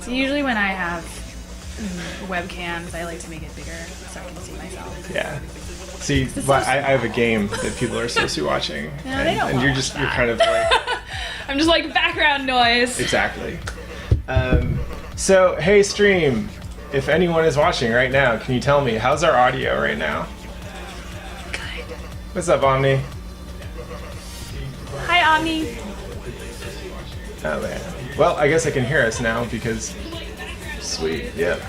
So usually when I have webcams, I like to make it bigger so I can see myself. Yeah. See, but I have a game that people are supposed to be watching, they don't and you're kind of like I'm just like background noise. exactly. So hey, stream, if anyone is watching right now, can you tell me how's our audio right now? Good. What's up, Omni? Hi, Omni. Oh man. Well, I guess I can hear us now because sweet. Yep.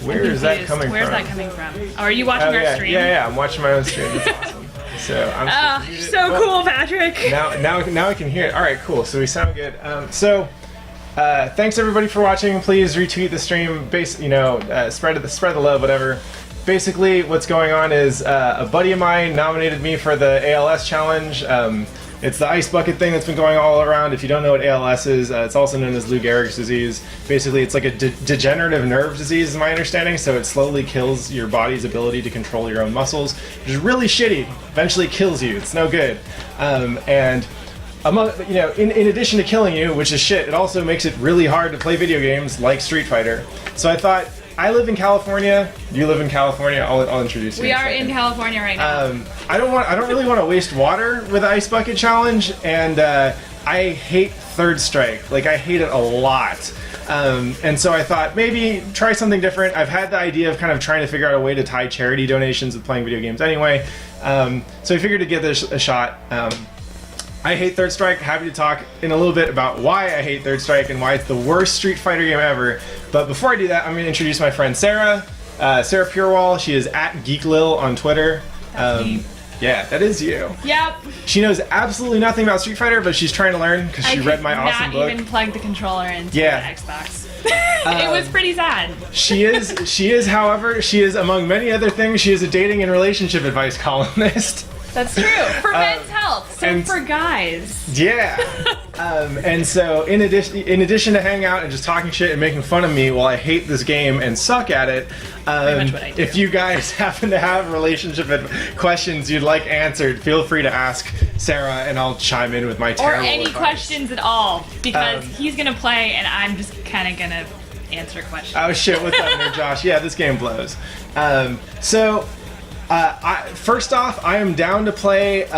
Where is that coming Where's from? that coming from? Oh, are you watching our stream? Yeah, I'm watching my own stream. It's awesome. So I'm so cool, Patrick. Now I can hear it. All right, cool. So we sound good. Thanks everybody for watching. Please retweet the stream. Spread the love, whatever. Basically, what's going on is a buddy of mine nominated me for the ALS challenge. It's the ice bucket thing that's been going all around. If you don't know what ALS is, it's also known as Lou Gehrig's disease. Basically, it's like a degenerative nerve disease, is my understanding, so it slowly kills your body's ability to control your own muscles, which is really shitty. Eventually kills you. It's no good. In addition to killing you, which is shit, it also makes it really hard to play video games like Street Fighter. So I thought, I live in California. You live in California. I'll introduce you. We are in California right now. I don't really want to waste water with the ice bucket challenge, and I hate third strike. Like, I hate it a lot. And so I thought maybe try something different. I've had the idea of kind of trying to figure out a way to tie charity donations with playing video games anyway. So I figured to give this a shot. I hate Third Strike. Happy to talk in a little bit about why I hate Third Strike and why it's the worst Street Fighter game ever. But before I do that, I'm going to introduce my friend Sarah. Sarah Purewall. She is at GeekLil on Twitter. Yeah, that is you. Yep. She knows absolutely nothing about Street Fighter, but she's trying to learn because she read my awesome book. I could not even plug the controller into the Xbox. It was pretty sad. She is, however, she is, among many other things, she is a dating and relationship advice columnist. That's true. For men's health, so for guys. Yeah. And so in addition to hanging out and just talking shit and making fun of me while I hate this game and suck at it, much what I do. if you guys happen to have relationship questions you'd like answered, feel free to ask Sarah and I'll chime in with my terrible Or any advice. questions at all, because he's going to play and I'm just kind of going to answer questions. Oh shit, what's up there, Josh? Yeah, this game blows. First off, I am down to play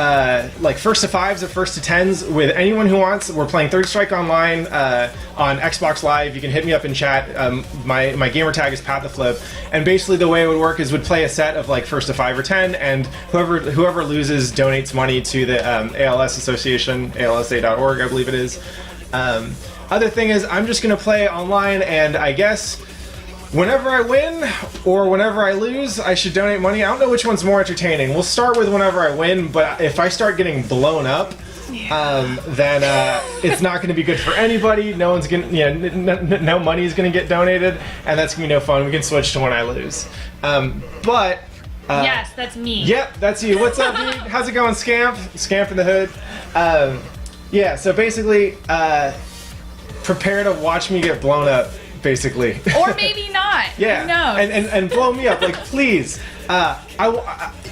like first to fives or first to tens with anyone who wants. We're playing Third Strike online on Xbox Live. You can hit me up in chat. My gamer tag is pattheflip, and basically the way it would work is we'd play a set of like first to 5 or 10, and whoever loses donates money to the ALS Association, alsa.org, I believe it is. Other thing is I'm just gonna play online, and I guess whenever I win or whenever I lose, I should donate money. I don't know which one's more entertaining. We'll start with whenever I win, but if I start getting blown up, then it's not going to be good for anybody. No one's gonna, no money is going to get donated, and that's going to be no fun. We can switch to when I lose. Yes, that's me. Yep, that's you. What's up, dude? How's it going, Scamp? Scamp in the hood. Yeah, so basically, prepare to watch me get blown up. Basically, or maybe not. Yeah, who knows? And blow me up, like, please.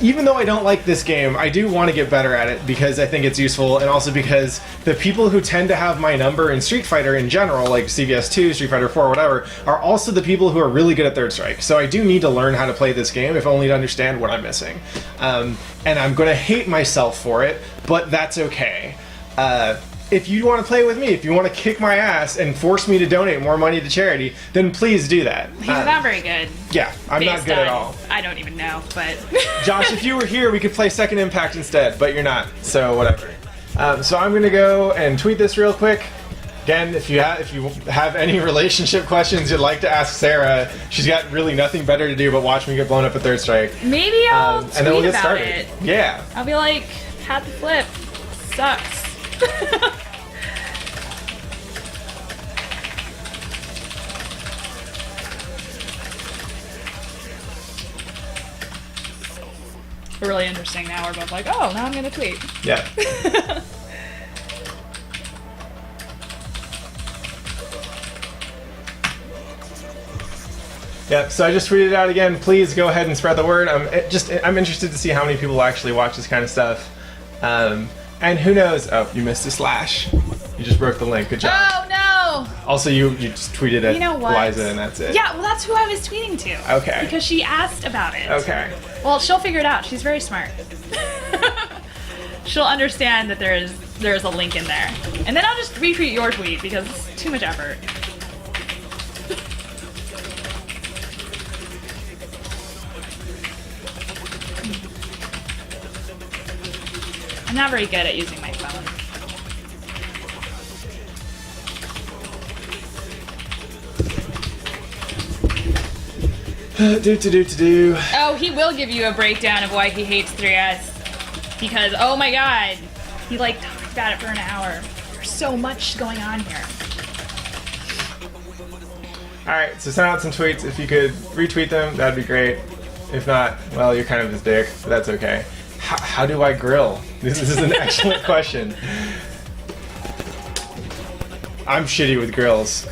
Even though I don't like this game, I do want to get better at it because I think it's useful, and also because the people who tend to have my number in Street Fighter in general, like CVS 2, Street Fighter 4, whatever, are also the people who are really good at Third Strike. So I do need to learn how to play this game, if only to understand what I'm missing. And I'm going to hate myself for it, but that's okay. If you want to play with me, if you want to kick my ass and force me to donate more money to charity, then please do that. He's not very good. Yeah, I'm not good at all. I don't even know, but... Josh, if you were here, we could play Second Impact instead, but you're not, so whatever. So I'm going to go and tweet this real quick. Again, if you have any relationship questions you'd like to ask Sarah, she's got really nothing better to do but watch me get blown up at Third Strike. Maybe I'll tweet and then we'll get about started. it. Yeah. I'll be like, pat the flip. Sucks. Really interesting. Now we're both like, oh, now I'm gonna tweet. Yeah. Yeah, so I just tweeted it out again. Please go ahead and spread the word. I'm interested to see how many people actually watch this kind of stuff. And who knows? Oh, you missed a slash. You just broke the link. Good job. Oh no! Also, you just tweeted at You know what? Liza, and that's it. Yeah, well, that's who I was tweeting to. Okay. Because she asked about it. Okay. Well, she'll figure it out. She's very smart. She'll understand that there's a link in there. And then I'll just retweet your tweet because it's too much effort. I'm not very good at using my phone. Do. Oh, he will give you a breakdown of why he hates 3S. Because, oh my god, he like talked about it for an hour. There's so much going on here. Alright, so send out some tweets. If you could retweet them, that'd be great. If not, well, you're kind of his dick, but that's okay. How do I grill? This is an excellent question. I'm shitty with grills.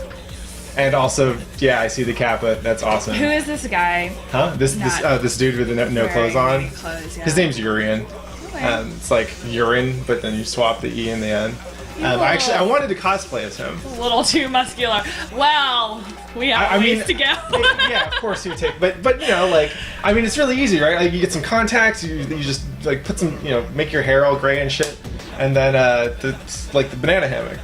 And also, yeah, I see the Kappa. That's awesome. Who is this guy? Huh? This dude with the no clothes on? Wearing clothes, yeah. His name's Urian. Okay. It's like urine, but then you swap the E in the end. I wanted to cosplay as him. A little too muscular. Well, we have a ways to go. Yeah, of course you would take, but you know, like, I mean, it's really easy, right? Like, you get some contacts, you just like put some, you know, make your hair all gray and shit, and then like the banana hammock.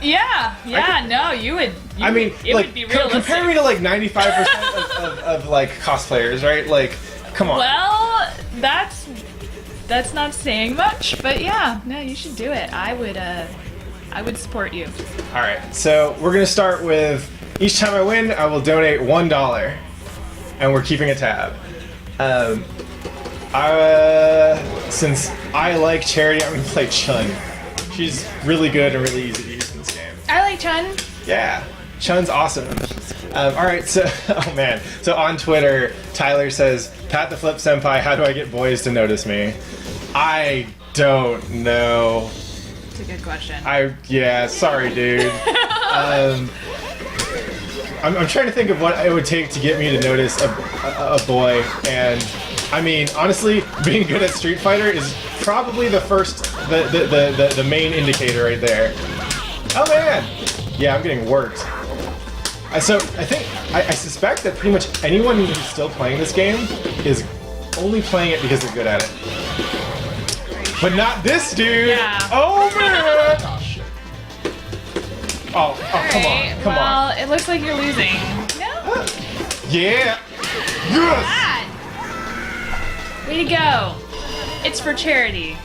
Yeah, no, you would. It like, would be realistic. compare me to like 95% of like cosplayers, right? Like, come on. Well, that's not saying much, but yeah, no, you should do it. I would support you. All right, so we're gonna start with each time I win, I will donate $1, and we're keeping a tab. Since I like charity, I'm gonna play Chun. She's really good and really easy to use in this game. I like Chun. Yeah, Chun's awesome. All right, so oh man, so on Twitter, Tyler says, "Pat the Flip Senpai, how do I get boys to notice me?" I don't know. It's a good question. Sorry, dude. I'm trying to think of what it would take to get me to notice a boy, and I mean, honestly, being good at Street Fighter is probably the main indicator right there. Oh man! Yeah, I'm getting worked. I suspect that pretty much anyone who's still playing this game is only playing it because they're good at it. But not this dude! Yeah. Oh man! Oh shit. Oh, come on, come on. Well, it looks like you're losing. No? Yeah! Yes! Bad. Way to go. It's for charity.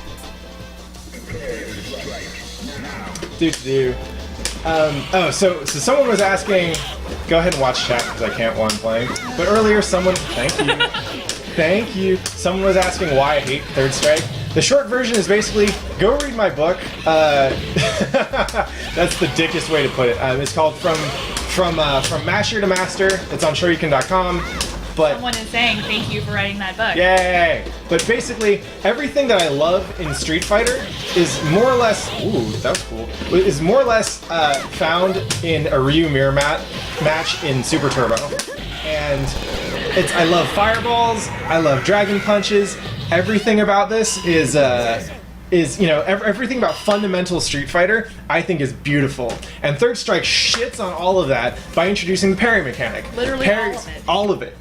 So someone was asking, go ahead and watch chat because I can't while I'm playing. But earlier thank you, someone was asking why I hate Third Strike. The short version is basically, go read my book. That's the dickest way to put it. It's called From Masher to Master. It's on shoryuken.com. But someone is saying thank you for writing that book. Yay! But basically, everything that I love in Street Fighter is more or less, ooh, that was cool, is more or less found in a Ryu mirror match in Super Turbo. And I love fireballs, I love dragon punches, everything about this is everything about fundamental Street Fighter I think is beautiful. And Third Strike shits on all of that by introducing the parry mechanic. Literally all of it.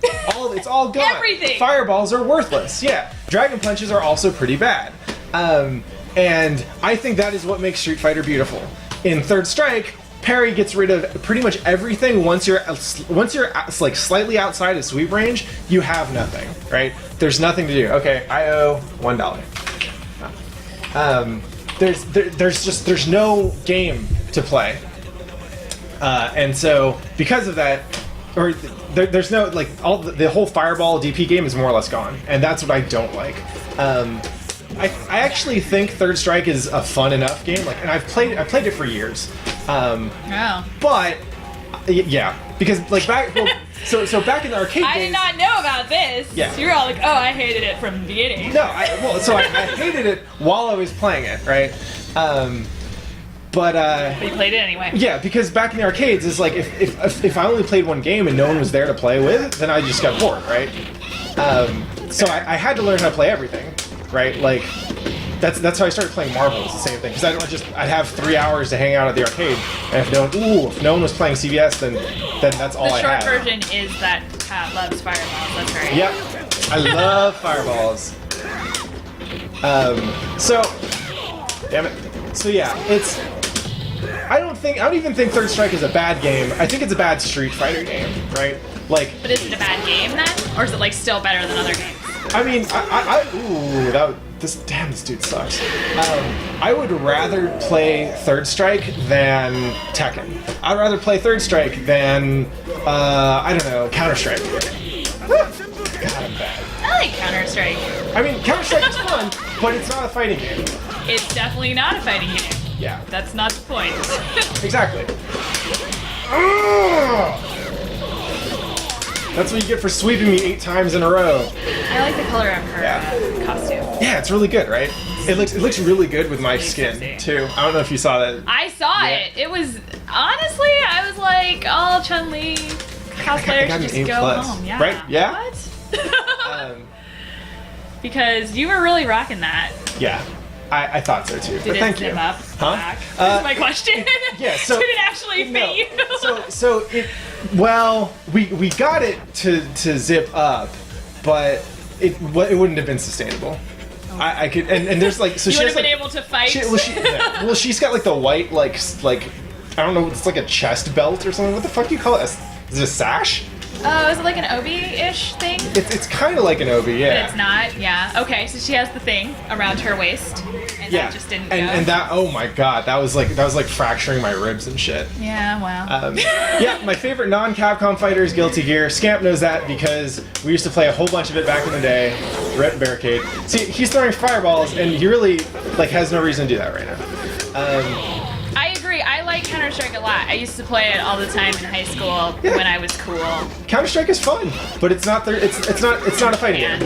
It's all gone. Everything! Fireballs are worthless, yeah. Dragon punches are also pretty bad. And I think that is what makes Street Fighter beautiful. In Third Strike, parry gets rid of pretty much everything. Once you're like slightly outside of sweep range, you have nothing, right? There's nothing to do. Okay, I owe $1. There's no game to play, and so because of that, or there's no like the whole fireball DP game is more or less gone, and that's what I don't like. I actually think Third Strike is a fun enough game, like, and I've played it for years. But yeah, because like so back in the arcade days, I did not know about this. Yeah. You were all like, oh, I hated it from the beginning. No, I hated it while I was playing it, right? But you played it anyway. Yeah, because back in the arcades, it's like if I only played one game and no one was there to play with, then I just got bored, right? So I had to learn how to play everything, right? Like That's how I started playing marbles. The same thing, because I'd have 3 hours to hang out at the arcade, and if no one was playing CVS, then that's all I had. The short version is that Pat loves fireballs. That's right. Yep, I love fireballs. So, damn it. So yeah, it's. I don't even think Third Strike is a bad game. I think it's a bad Street Fighter game, right? Like. But is it a bad game then, or is it like still better than other games? I mean, this dude sucks. I would rather play Third Strike than Tekken. I'd rather play Third Strike than I don't know, Counter Strike. God, I'm bad. I like Counter Strike. I mean, Counter Strike is fun, but it's not a fighting game. It's definitely not a fighting game. Yeah. That's not the point. Exactly. That's what you get for sweeping me 8 times in a row. I like the color of her costume. Yeah, it's really good, right? It looks really good with my skin sexy. too. I don't know if you saw that. I saw it. It was honestly, I was like, oh, Chun-Li cosplayer should just go home. Yeah. Right? Yeah. What? Because you were really rocking that. Yeah. I thought so too. Did But it thank zip you. up? Huh? Back? That's my question. Yeah. So did it actually fit you? we got it to zip up, but it wouldn't have been sustainable. I could and there's like so you she would has have been like, able to fight. She's got like the white like I don't know, it's like a chest belt or something. What the fuck do you call it? Is it a sash? Oh, is it like an obi-ish thing? It's kind of like an obi, yeah. But it's not, yeah. Okay, so she has the thing around her waist, and that just didn't go. And that, oh my god, that was like fracturing my ribs and shit. Yeah, wow. Yeah, my favorite non-Capcom fighter is Guilty Gear. Scamp knows that because we used to play a whole bunch of it back in the day. Rip Barricade. See, he's throwing fireballs, and he really has no reason to do that right now. I agree. I like Counter-Strike a lot. I used to play it all the time in high school when I was cool. Counter-Strike is fun, but it's not a fighting game.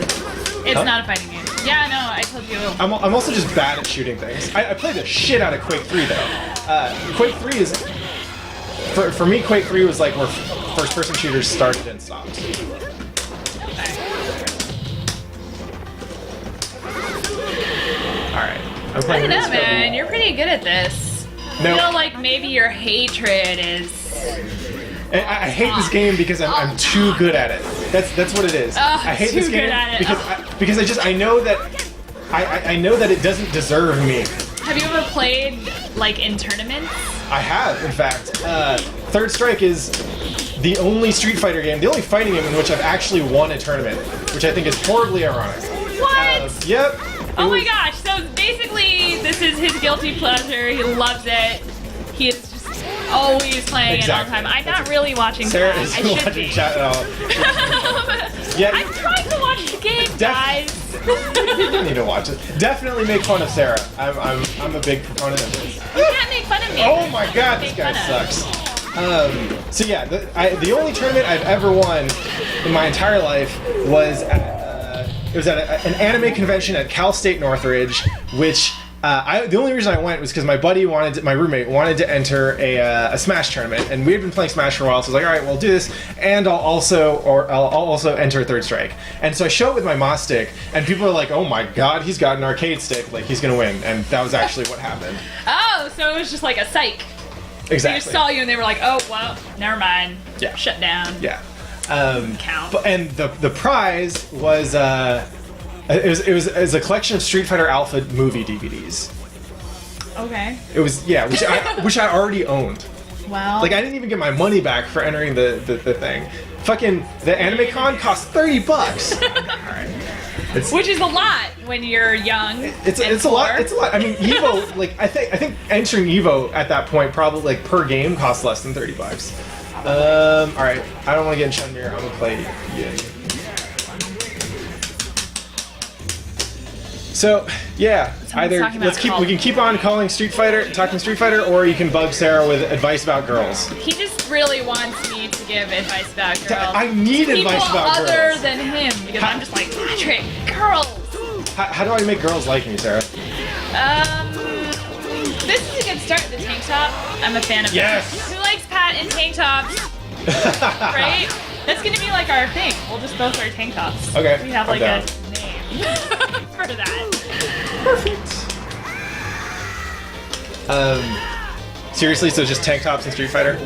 It's not a fighting game. Yeah, no, I told you. I'm also just bad at shooting things. I played the shit out of Quake 3 though. Quake 3 is for me. Quake 3 was like where first-person shooters started and stopped. All right, I'm playing. I don't know, man. You're pretty good at this. No. I feel like maybe your hatred is. I hate this game because I'm too good at it. That's what it is. I hate this game because I know that I know that it doesn't deserve me. Have you ever played like in tournaments? I have, in fact. Third Strike is the only Street Fighter game, the only fighting game in which I've actually won a tournament, which I think is horribly ironic. What? Yep. Oh my gosh! So basically, this is his guilty pleasure. He loves it. He is just always playing it all the time. I'm not really watching Sarah chat. isn't watching chat at all. Yeah, I'm trying to watch the game, guys. You don't need to watch it. Definitely make fun of Sarah. I'm a big proponent of this. You can't make fun of me. Oh my god, this guy sucks. So yeah, the only tournament I've ever won in my entire life was at an anime convention at Cal State Northridge, which the only reason I went was because my roommate wanted to enter a Smash tournament, and we had been playing Smash for a while. So I was like, all right, we'll do this, and I'll also enter Third Strike. And so I show it with my Moss stick, and people are like, oh my god, he's got an arcade stick, like he's gonna win, and that was actually what happened. Oh, so it was just like a psych. Exactly. They just saw you and they were like, oh well, never mind. Yeah. Shut down. Yeah. Count. And the prize was it was a collection of Street Fighter Alpha movie DVDs. Okay. It was which I already owned. Well. Like I didn't even get my money back for entering the thing. Fucking the Anime Con cost $30. Alright. Which is a lot when you're young. It's a lot. It's a lot. I mean, Evo. Like I think entering Evo at that point probably like per game costs less than $30. All right. I don't want to get in Chun-Mir. I'm gonna play Yin. So yeah, either we can keep on talking Street Fighter, or you can bug Sarah with advice about girls. He just really wants me to give advice about girls. I need advice about girls. Other than him, because I'm just like, Patrick, girls. How do I make girls like me, Sarah? This is a good start. The tank top. I'm a fan of. Yes. That. Who likes Pat in tank tops? Right? That's gonna be like our thing. We'll just both wear tank tops. Okay. We have like a name for that. Perfect. Seriously, so just tank tops and Street Fighter?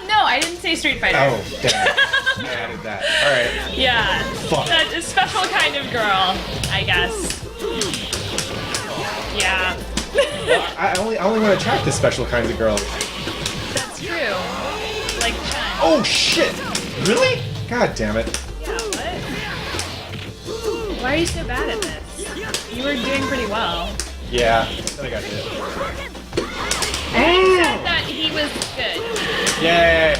No, I didn't say Street Fighter. Oh, damn it. I added that. Alright. Yeah. Fuck. That's a special kind of girl, I guess. Yeah. I only want to attract this special kinds of girls. That's true. Like Chen. Oh, shit! Really? God damn it. Yeah, what? Why are you so bad at this? You were doing pretty well. Yeah, then I got hit. You said that he was good. Yay!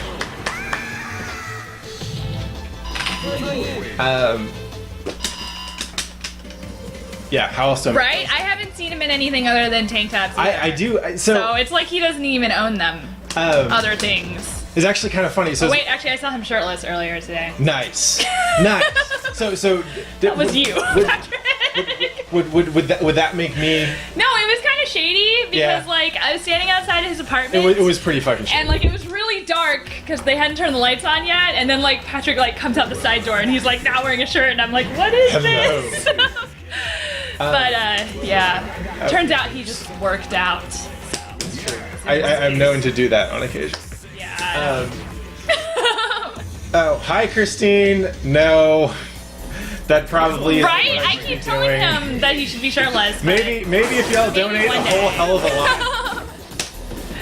Yeah, how else do I... Right? I haven't seen him in anything other than tank tops. I do, So it's like he doesn't even own them. Other things. It's actually kind of funny. So Oh, wait, actually, I saw him shirtless earlier today. Nice. Nice. So That was you. Would that make me... No, it was kind of shady because, Yeah. like, I was standing outside his apartment. It was pretty fucking shit. And, like, it was really dark because they hadn't turned the lights on yet. And then, like, Patrick, like, comes out the side door and he's, like, not wearing a shirt. And I'm like, what is Hello. this? But, yeah. Turns out he just worked out. I'm known to do that on occasion. Yeah. Oh, hi, Christine. No. That probably is Right? I keep telling him that he should be shirtless. but- Maybe if y'all donate a one whole day. hell of a lot.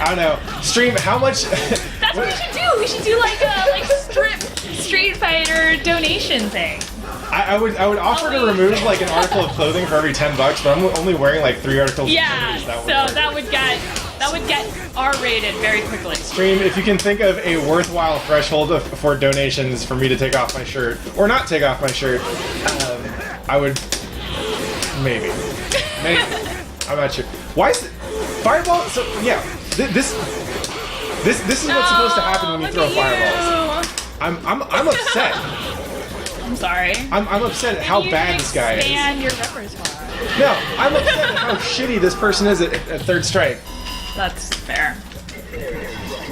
I don't know. Stream, how much... That's what we should do. We should do like a strip Street Fighter donation thing. I would offer to remove like an article of clothing for every $10, but I'm only wearing like 3 articles of Yeah. clothing. So that would get R-rated very quickly. Stream, if you can think of a worthwhile threshold for donations for me to take off my shirt, or not take off my shirt, I would... Maybe. I'm not sure. Why is it... Fireball? So, yeah. This is what's supposed to happen when you throw fireballs. I'm upset. I'm sorry. I'm upset at how bad this guy is. Expand your repertoire. No, I'm upset at how shitty this person is at third strike. That's fair.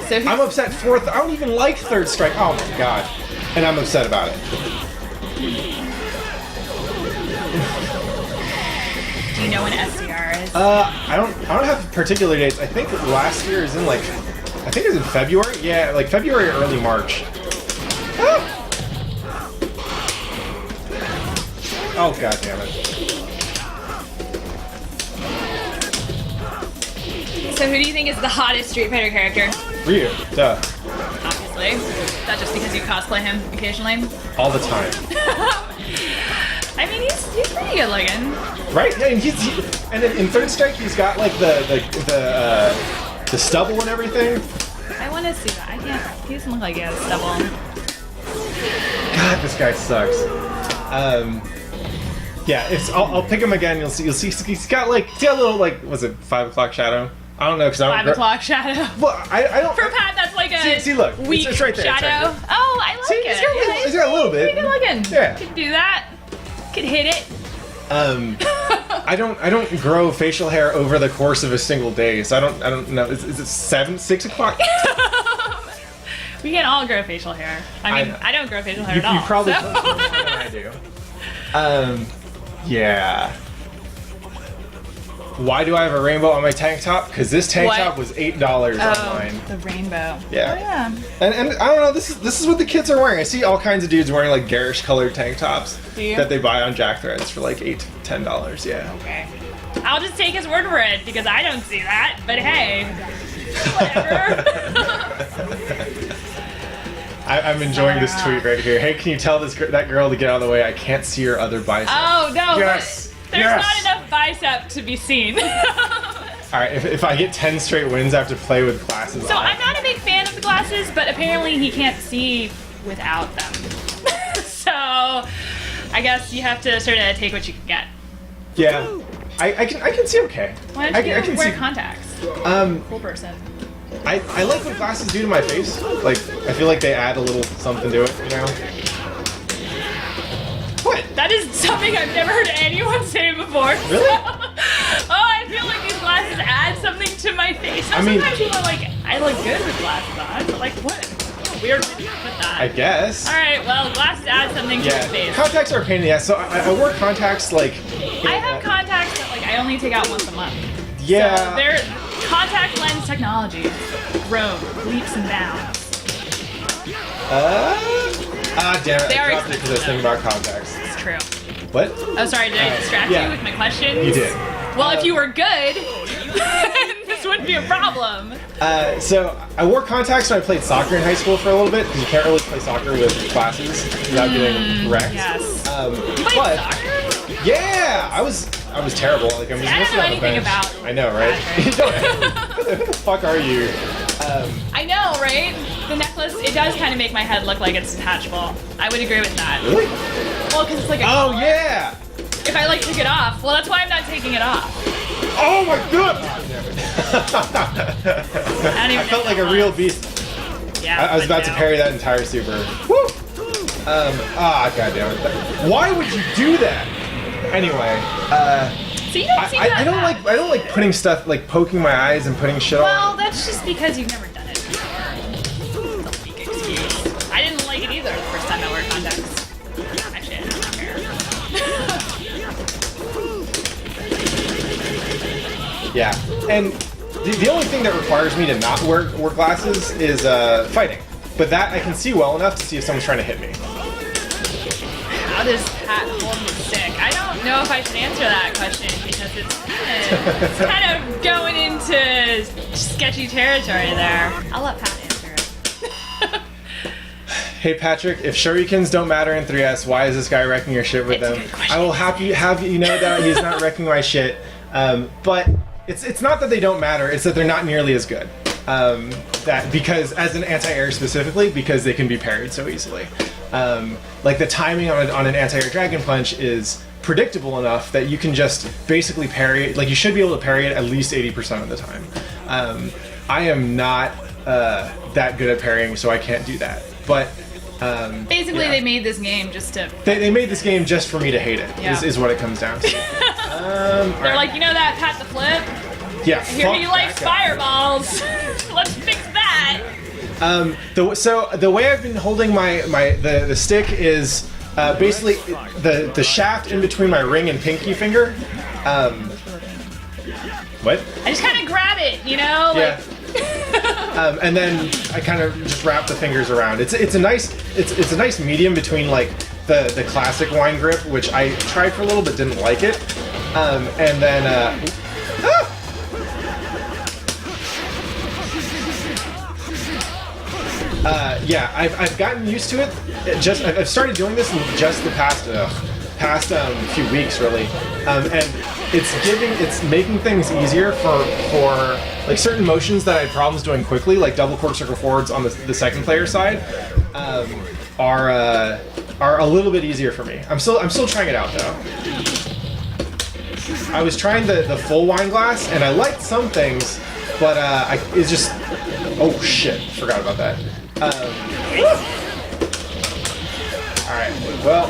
So I'm upset fourth. I don't even like third strike. Oh my god, and I'm upset about it. do you know when SDR is? I don't have particular dates. I think last year is in like, I think it was in February. Yeah, like February or early March. Ah! Oh god damn it. So who do you think is the hottest Street Fighter character? Ryu, duh. Obviously. Not just because you cosplay him occasionally. All the time. I mean, he's pretty good looking. Right? Yeah, and and in third strike he's got like the stubble and everything. I want to see that. I can't. He doesn't look like he has stubble. God, this guy sucks. Yeah, I'll pick him again. You'll see. He's got a little like, was it 5 o'clock shadow? I don't know because I don't. 5 o'clock shadow. Well, I don't. For Pat, that's like a See, look, weak it's right there, it's shadow. right there. Oh, I like See, it. he's got a little bit. Pretty good looking. Yeah. Could do that. Could hit it. I don't grow facial hair over the course of a single day, so I don't know. Is it 6 o'clock? We can all grow facial hair. I mean, I don't grow facial hair at all. You probably so. more than I do. Yeah. Why do I have a rainbow on my tank top? Because this tank top was $8 online. The rainbow. Yeah. Oh, yeah. And I don't know. This is what the kids are wearing. I see all kinds of dudes wearing like garish colored tank tops Do you? that they buy on Jack Threads for like $8 to $10. Yeah. Okay. I'll just take his word for it because I don't see that. But hey, whatever. I'm enjoying this tweet right here. Hey, can you tell that girl to get out of the way? I can't see her other bicep. Oh no. Yes. There's Yes. not enough bicep to be seen. All right. If I get 10 straight wins, I have to play with glasses So on. I'm not a big fan of the glasses, but apparently he can't see without them. So I guess you have to sort of take what you can get. Yeah. I can see okay. Why don't you I can wear see. contacts? Cool person. I like what glasses do to my face. Like, I feel like they add a little something to it, you know? What? That is something I've never heard anyone say before. Really? Oh, I feel like these glasses add something to my face. Now, I mean- sometimes people are like, I look good with glasses on, but like, what? Weird way to put that. I guess. Alright, well, glasses add something to your Yeah. face. Contacts are a pain in the ass. So I wear contacts like... I have contacts that like I only take out once a month. Yeah. So they're Contact lens technology has grown leaps and bounds. Damn it! They I are dropped it because I was thinking about contacts. It's true. What? Oh, sorry, did I distract yeah. you with my questions? You did. Well, if you were good, this wouldn't be a problem. So I wore contacts when I played soccer in high school for a little bit because you can't really play soccer with glasses without getting wrecked. Yes. You played soccer? Yeah, I was terrible. Like I'm I don't know anything about. I know, right? You don't. Who the fuck are you? I know, right? The necklace, it does kind of make my head look like it's detachable. I would agree with that. Really? Well, because it's like a Oh collar. yeah. If I like took it off, well, that's why I'm not taking it off. Oh my god! I felt like a real beast. Yeah. I was about to parry that entire super. Woo! God damn it. Why would you do that? Anyway, So you don't see that I don't like putting stuff, like poking my eyes and putting shit Well, on. that's just because you've never done it before. Don't make excuse. I didn't like it either the first time I wore contacts. Actually, I don't care. Yeah, and the only thing that requires me to not wear glasses is fighting. But that I can see well enough to see if someone's trying to hit me. How does Pat hold the stick? I don't know if I should answer that question because it's kind of going into sketchy territory there. I'll let Pat answer it. Hey Patrick, if shurikens don't matter in 3S, why is this guy wrecking your shit with It's a them? good question. I will have you know that he's not wrecking my shit. But it's not that they don't matter, it's that they're not nearly as good. Because as an anti-air specifically, because they can be parried so easily. Like the timing on an anti-air dragon punch is predictable enough that you can just basically parry it. Like you should be able to parry it at least 80% of the time. I am not that good at parrying, so I can't do that. But Basically, yeah. they made this game just to. They made this game just for me to hate it. Yeah. Is what it comes down to. They're like, you know that Pat the Flip? Yeah. Here he likes fireballs. Let's fix that. So the way I've been holding the stick is basically the shaft in between my ring and pinky finger. What? I just kind of grab it, you know? Yeah. Like, And then I kind of just wrap the fingers around. It's a nice medium between like the classic wine grip, which I tried for a little but didn't like it, and then yeah, I've gotten used to it. I've started doing this in just the past few weeks really, and it's making things easier for like certain motions that I had problems doing quickly, like double quarter circle forwards on the second player side, are a little bit easier for me. I'm still trying it out though. I was trying the full wine glass and I liked some things, but it's just, oh shit, forgot about that. Alright, well,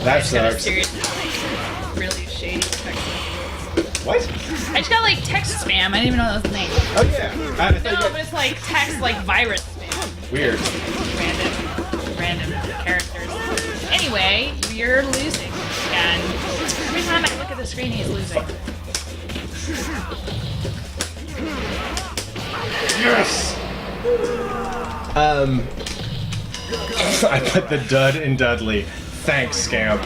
that I just got a sucks. serious, really shady text. What? I just got like text spam. I didn't even know that was the name. Oh yeah. I thought No, you got- but it's like text, like virus spam. Weird. Random characters. Anyway, you're losing. And every time I look at the screen, he's losing. Yes! I put the dud in Dudley. Thanks, Scamp.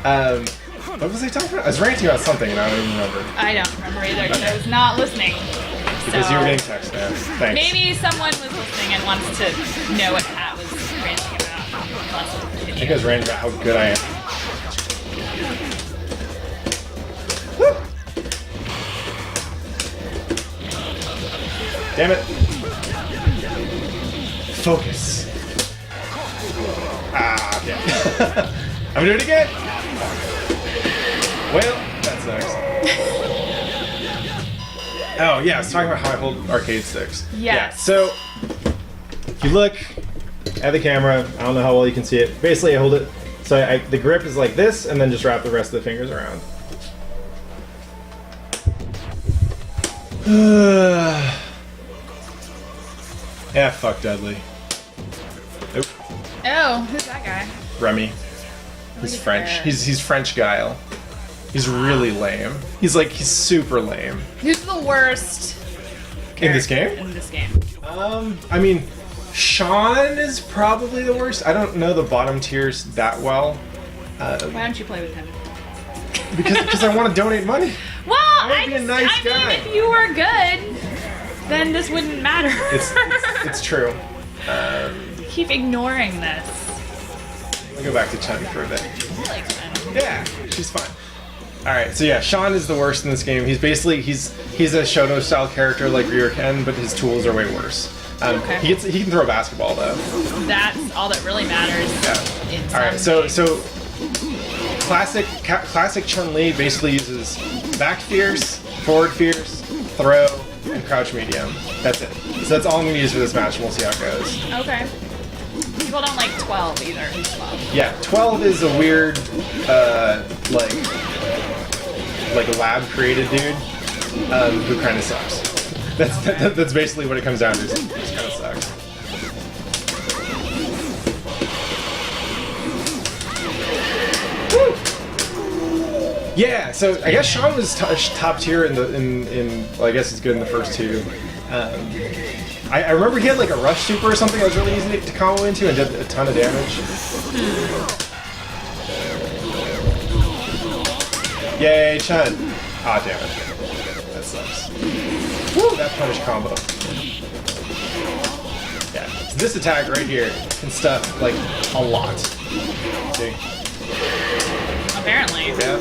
What was I talking about? I was ranting about something and I don't even remember. I don't remember either because I was not listening. Because So, you were getting text, man. Thanks. maybe someone was listening and wants to know what Pat was ranting about. Let's I continue. think I was ranting about how good I am. Woo! Damn it. Focus. Ah, yeah. I'm gonna do it again. Well, that sucks. Oh, yeah, I was talking about how I hold arcade sticks. Yes. Yeah, so if you look at the camera, I don't know how well you can see it. Basically, I hold it, so the grip is like this, and then just wrap the rest of the fingers around. Yeah, fuck Dudley. Nope. Oh, who's that guy? Remy. Look He's at French. there. He's French guile. He's really lame. He's super lame. Who's the worst In this game? In this game. I mean, Sean is probably the worst. I don't know the bottom tiers that well. Why don't you play with him? Because I want to donate money. Well, I wanna be a nice guy. mean, if you were good, then this wouldn't matter. It's true. Keep ignoring this. I'll go back to Chun for a bit. I like Chen. Yeah, she's fine. All right, so yeah, Sean is the worst in this game. He's basically he's a Shoto style character like Ryu Ken, but his tools are way worse. Okay. He can throw a basketball though. That's all that really matters. Yeah. All right, so classic Chun-Li basically uses back fierce, forward fierce, throw, and crouch medium. That's it. So that's all I'm gonna use for this match, and we'll see how it goes. Okay. People don't like 12 either. Who's 12? Yeah, 12 is a weird, like a lab created dude who kind of sucks. That's basically what it comes down to. It just kind of sucks. Woo! Yeah, so I guess Sean was top tier in well, I guess he's good in the first two. I remember he had like a rush super or something that was really easy to combo into and did a ton of damage. Yay, Chun! Ah, damn it. That sucks. Woo! That punish combo. Yeah, so this attack right here can stuff like a lot. See? Apparently. Yeah.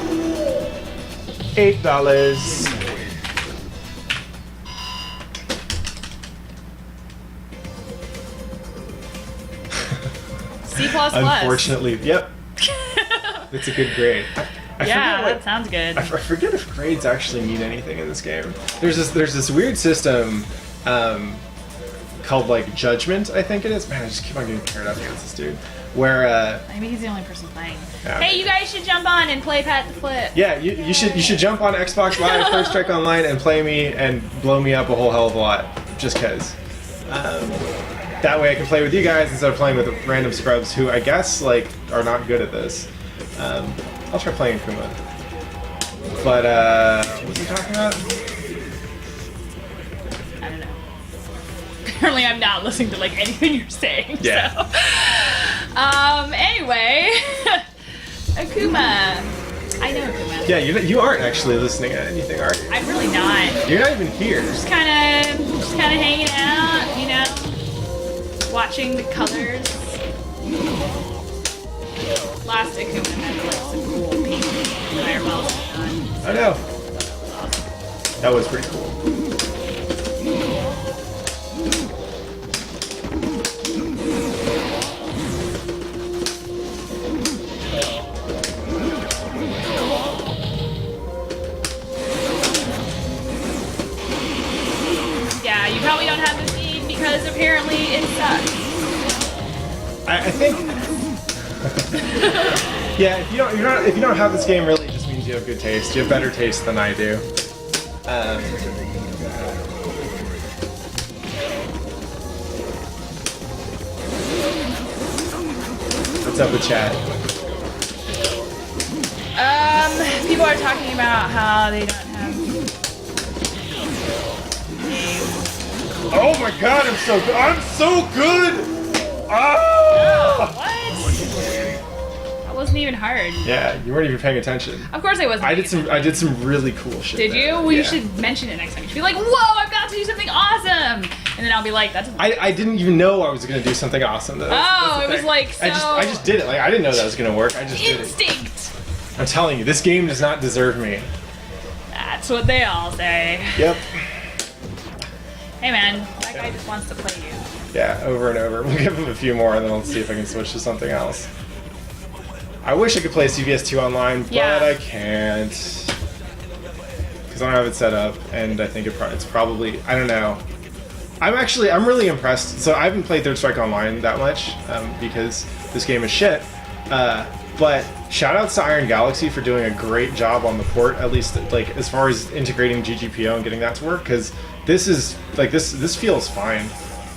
$8. C++. Unfortunately, yep. It's a good grade. I Yeah, forget that sounds good. I forget if grades actually mean anything in this game. There's this weird system called like judgment, I think it is. Man, I just keep on getting paired up against this dude. Where Maybe he's the only person playing. Yeah. Hey, you guys should jump on and play Pat the Flip. yeah, you should jump on Xbox Live, Third Strike Online, and play me and blow me up a whole hell of a lot, just cause. That way I can play with you guys instead of playing with random scrubs who I guess like are not good at this. I'll try playing Kuma. But what was he talking about? I don't know. Currently, I'm not listening to like anything you're saying. Yeah. So. Anyway, Akuma. I know Akuma. Yeah, you aren't actually listening to anything, are you? I'm really not. You're not even here. Just kind of hanging out, you know, watching the colors. Last Akuma had like some cool pink fireballs on. I know. That was pretty cool. Yeah, you probably don't have this need because apparently it sucks. I think. Yeah, if you don't have this game, really, it just means you have good taste. You have better taste than I do. What's up with chat? People are talking about how they don't have games. Oh my god, I'm so good! I'm so good! Ah! What? That wasn't even hard. Yeah, you weren't even paying attention. Of course I wasn't. I did some really cool shit. Did there. you? Well, Yeah. you should mention it next time. You should be like, whoa, I'm about to do something awesome! And then I'll be like, that's I didn't even know I was gonna do something awesome. That's the it was thing. like so... I just did it. Like I didn't know that was gonna work. I just did it. Instinct! I'm telling you, this game does not deserve me. That's what they all say. Yep. Hey man, that guy just wants to play you. Yeah, over and over. We'll give him a few more, and then we'll see if I can switch to something else. I wish I could play CVS2 online, but Yeah. I can't. Because I don't have it set up, and I think it's probably, I don't know. I'm really impressed. So I haven't played Third Strike Online that much, because this game is shit. But shoutouts to Iron Galaxy for doing a great job on the port, at least like as far as integrating GGPO and getting that to work, because this is, like, this feels fine.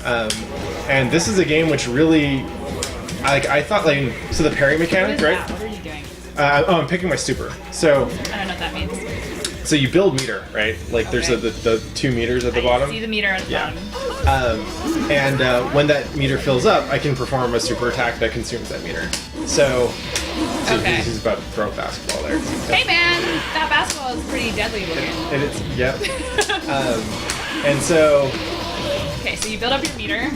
And this is a game which really, I thought, like, so the parry What mechanic, is right? that? What are you doing? I'm picking my super. So I don't So you build meter, right? Like there's Okay. the 2 meters at the I bottom. see the meter at the Yeah. bottom. And when that meter fills up, I can perform a super attack that consumes that meter. So Okay. he's about to throw a basketball there. Hey man, that basketball is pretty deadly looking. And it's, yep. And so, Okay, so you build up your meter.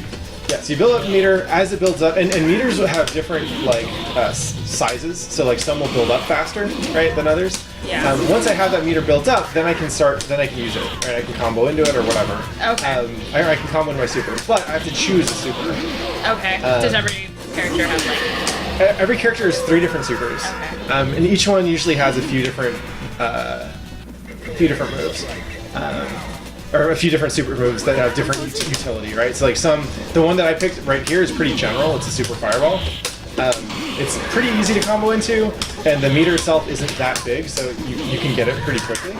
yeah, so you build up a meter as it builds up, and meters will have different like sizes. So like some will build up faster, right, than others. Yeah. Once I have that meter built up, then I can use it, right? I can combo into it or whatever. Okay. I can combo into my super, but I have to choose a super. Okay. Does every character have like? Every character has 3 different supers, Okay. and each one usually has a few different moves, or a few different super moves that have different utility, right? So like the one that I picked right here is pretty general. It's a super fireball. It's pretty easy to combo into, and the meter itself isn't that big, so you can get it pretty quickly.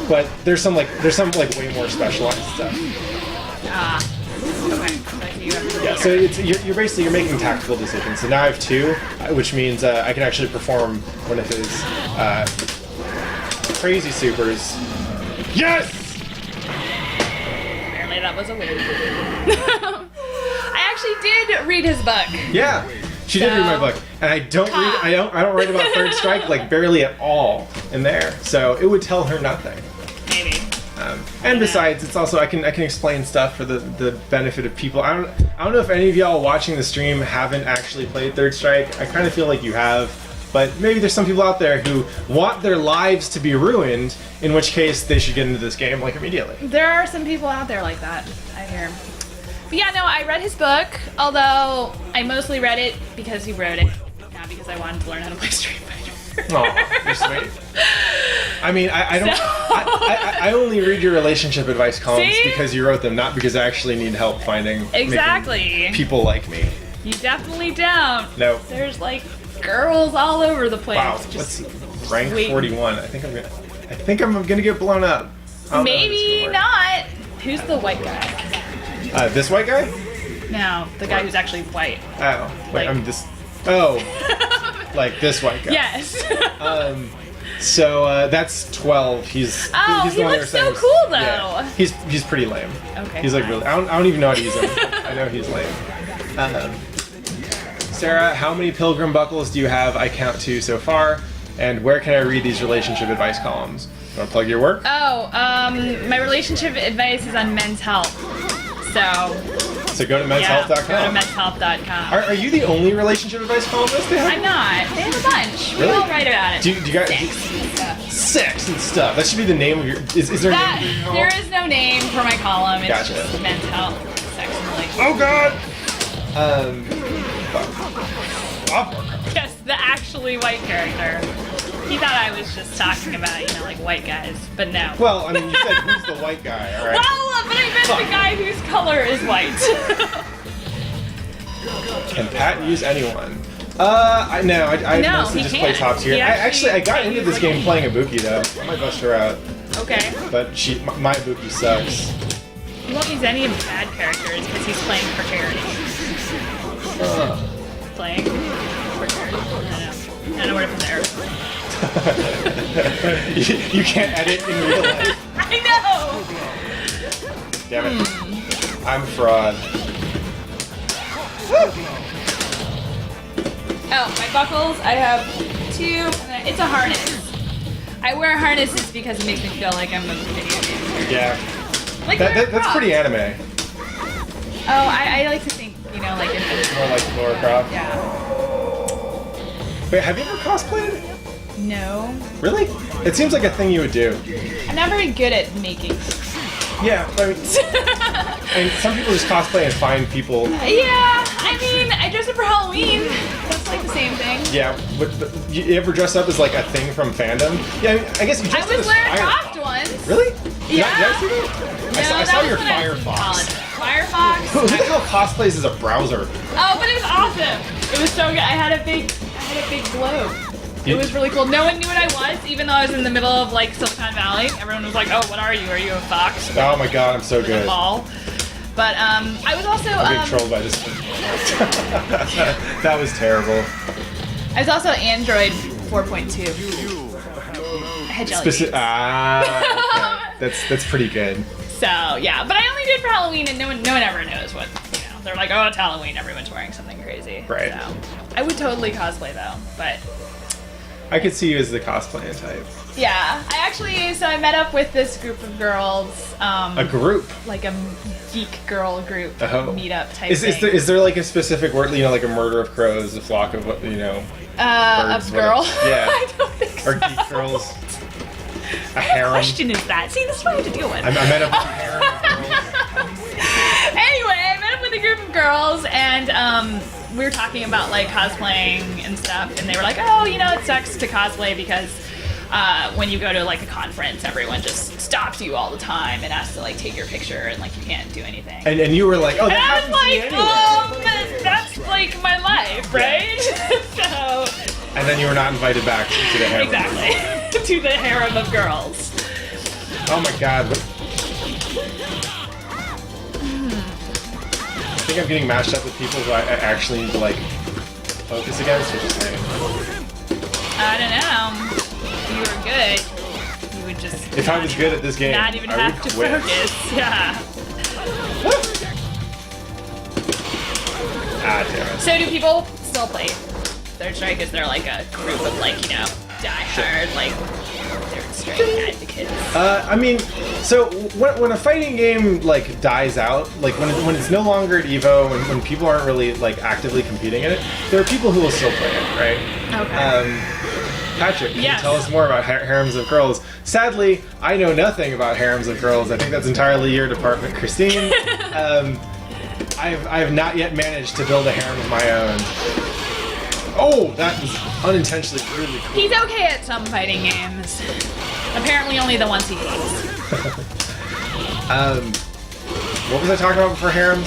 But there's some way more specialized stuff. Okay. So you have to Yeah, so you're basically making tactical decisions. So now I have 2, which means I can actually perform one of his crazy supers. Yes! Apparently that was a win. I actually did read his book. Yeah, she did read my So- book, and I don't write about Third Strike like barely at all in there. So it would tell her nothing. Maybe. And besides, it's also I can explain stuff for the benefit of people. I don't know if any of y'all watching the stream haven't actually played Third Strike. I kind of feel like you have, but maybe there's some people out there who want their lives to be ruined. In which case, they should get into this game like immediately. There are some people out there like that, I hear. But yeah, no, I read his book, although I mostly read it because he wrote it, not because I wanted to learn how to play Street Fighter. Aw, you're sweet. I mean, I only read your relationship advice columns See? because you wrote them, not because I actually need help finding Exactly. making people like me. You definitely don't. No. There's like girls all over the place. Wow, Just let's rank wait. 41. I think I'm gonna get blown up. I don't know how this maybe is gonna not. Who's the white guy? work. This white guy? No, the guy who's actually white. Oh, wait, Like- I'm this. Oh, like this white guy. Yes. So that's 12. He's the one he they were looks so saying cool, though. Yeah, he's pretty lame. Okay, He's like fine. really. I don't even know how to use him. I know he's lame. Sarah, how many pilgrim buckles do you have? I count 2 so far. And where can I read these relationship advice columns? You want to plug your work? My relationship advice is on Men's Health. So So go to yeah, go to menshealth.com. menshealth.com. Are you the only relationship advice columnist they have? I'm not. They have a bunch. We Really? all write about it. Do you guys Stuff. sex and stuff? That should be the name of your. Is there a name for your column? There is no name for my column. It's Gotcha. just Men's Health, Sex and Relationship. Oh God. Fuck. Yes, the actually white character. He thought I was just talking about, like white guys, but no. Well, I mean, you said who's the white guy, all right? Well, but I meant Fuck. the guy whose color is white. Can Pat use anyone? I No, mostly he just can't. play top tier. He actually I got can't into use this like game any- playing Ibuki though. I might bust her out, Okay. but my Ibuki sucks. He won't use any of the bad characters because he's playing for charity. Playing for charity? I don't know where to put there. you can't edit in real life. I know! Damn it. I'm a fraud. Oh, my buckles, I have 2. It's a harness. I wear harnesses because it makes me feel like I'm a video game character. Yeah. Like That's Lara pretty Croft. anime. Oh, I like to think, like in More like Laura Croft. Yeah. Wait, have you ever cosplayed? No. Really? It seems like a thing you would do. I'm not very good at making. Yeah, I mean, some people just cosplay and find people. Yeah, I mean, I dress up for Halloween. That's like the same thing. Yeah, but you ever dress up as like a thing from fandom? Yeah, I guess you I dressed up was as Lara Firefox. Croft once. Really? Yeah. Did I see that? No, I that saw was your when I was in college. Firefox. Firefox. Who the hell cosplays as a browser? Oh, but it was awesome. It was so good. I had a big globe. It was really cool. No one knew what I was, even though I was in the middle of like Silicon Valley. Everyone was like, "Oh, what are you? Are you a fox?" Oh my god, I'm so With a good. ball. But I was also I'm being trolled by this. That was terrible. I was also Android 4.2. I had jelly beans. Okay. That's pretty good. So yeah, but I only do it for Halloween, and no one ever knows what. They're like, oh, it's Halloween. Everyone's wearing something crazy. Right. So I would totally cosplay though, but. I could see you as the cosplaying type. Yeah, I met up with this group of girls. A group? Like a geek girl group meetup type thing. Is there like a specific word, like a murder of crows, a flock of, birds, of girl? Yeah. I don't think so. Or geek girls? A harem? What question is that? See, this is what I have to deal with. I met up with a harem of girls. Anyway, I met up with a group of girls, and we were talking about like cosplaying and stuff, and they were like, oh, it sucks to cosplay because when you go to like a conference, everyone just stops you all the time and asks to like take your picture, and like you can't do anything. And you were like, oh, that and happens to me anyway. That's like my life, right? So. And then you were not invited back to the harem. Exactly. To the harem of girls. Oh my god. I think I'm getting matched up with people who I actually need to like focus against, or just saying. I don't know. If you were good, you would just. If I was good at this game, not even I have would to quit. focus. Yeah. Ah, damn it. So do people still play Third Strike? Is there like a group of like diehard like Third Strike advocates? I mean, so when a fighting game like dies out, like when it's no longer at Evo, when people aren't really like actively competing in it, there are people who will still play it, right? Okay. Patrick, can you tell us more about harems of girls? Sadly, I know nothing about harems of girls. I think that's entirely your department, Christine. I have not yet managed to build a harem of my own. Oh, that was unintentionally really cool. He's okay at some fighting games. Apparently only the ones he hates. What was I talking about for harems?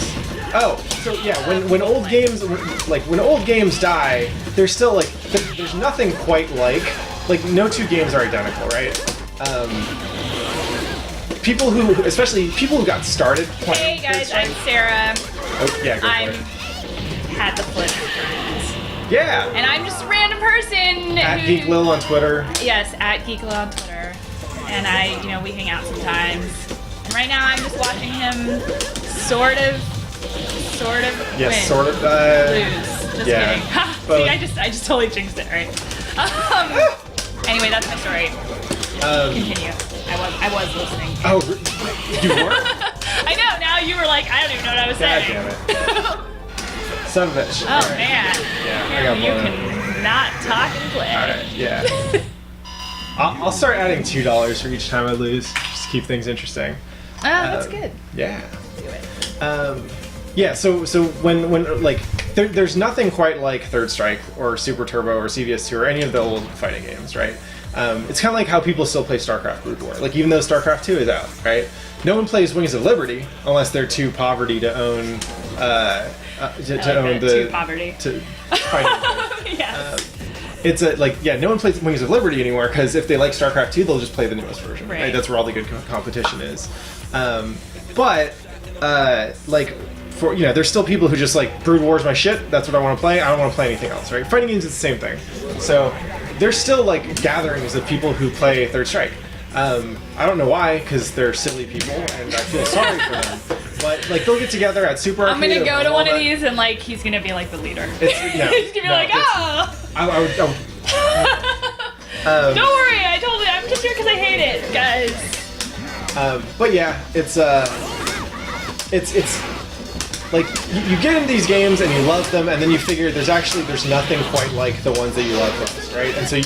Oh, so yeah, when old games die, there's still like there's nothing quite like no two games are identical, right? Especially people who got started playing. Hey guys, I'm Sarah. Oh yeah, go I'm for it. pattheflip. Yeah. And I'm just a random person. At GeekLil on Twitter. Yes, at GeekLil on Twitter. And we hang out sometimes. And right now I'm just watching him sort of Yes, win. sort of Lose. Just yeah. kidding. See, I just totally jinxed it, right? Anyway, that's my story. Continue. I was listening. Oh, you were? I know, now you were like, I don't even know what I was saying. God damn it. Son of a bitch. Oh, man. Yeah, Apparently you cannot talk and play. Alright, yeah. I'll start adding $2 for each time I lose, just to keep things interesting. Oh, that's good. Yeah. Do it. Yeah, so when like there's nothing quite like Third Strike or Super Turbo or CVS2 or any of the old fighting games, right? It's kind of like how people still play StarCraft Brood War. Like even though StarCraft 2 is out, right? No one plays Wings of Liberty unless they're too poverty to own Too poverty. to fighting. Yes. It's no one plays Wings of Liberty anymore because if they like StarCraft 2, they'll just play the newest version. Right? That's where all the good competition is. There's still people who just like Brood War's my shit. That's what I want to play. I don't want to play anything else. Right? Fighting games is the same thing. So there's still like gatherings of people who play Third Strike. I don't know why, because they're silly people, and I feel sorry for them. But like they'll get together at Super Arcade. I'm gonna go to one of these and like he's gonna be like the leader. He's gonna be like, oh. Don't worry, I'm just here because I hate it, guys. But yeah, it's like you get into these games and you love them, and then you figure there's nothing quite like the ones that you love most, right? And so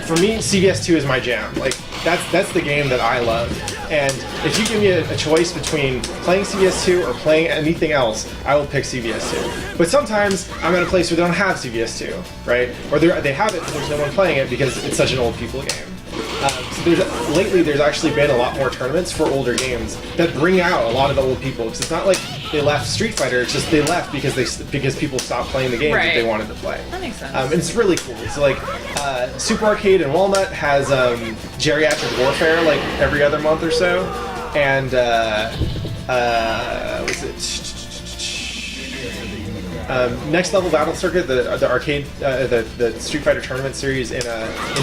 for me, CVS2 is my jam. Like that's the game that I love. And if you give me a choice between playing CVS2 or playing anything else, I will pick CVS2. But sometimes I'm at a place where they don't have CVS2, right? Or they have it, but there's no one playing it because it's such an old people game. Lately, there's actually been a lot more tournaments for older games that bring out a lot of the old people. Because it's not like they left Street Fighter; it's just they left because people stopped playing the games that they wanted to play. That makes sense. And it's really cool. So like, Super Arcade in Walnut has Geriatric Warfare like every other month or so, and Next Level Battle Circuit, the arcade, the Street Fighter tournament series in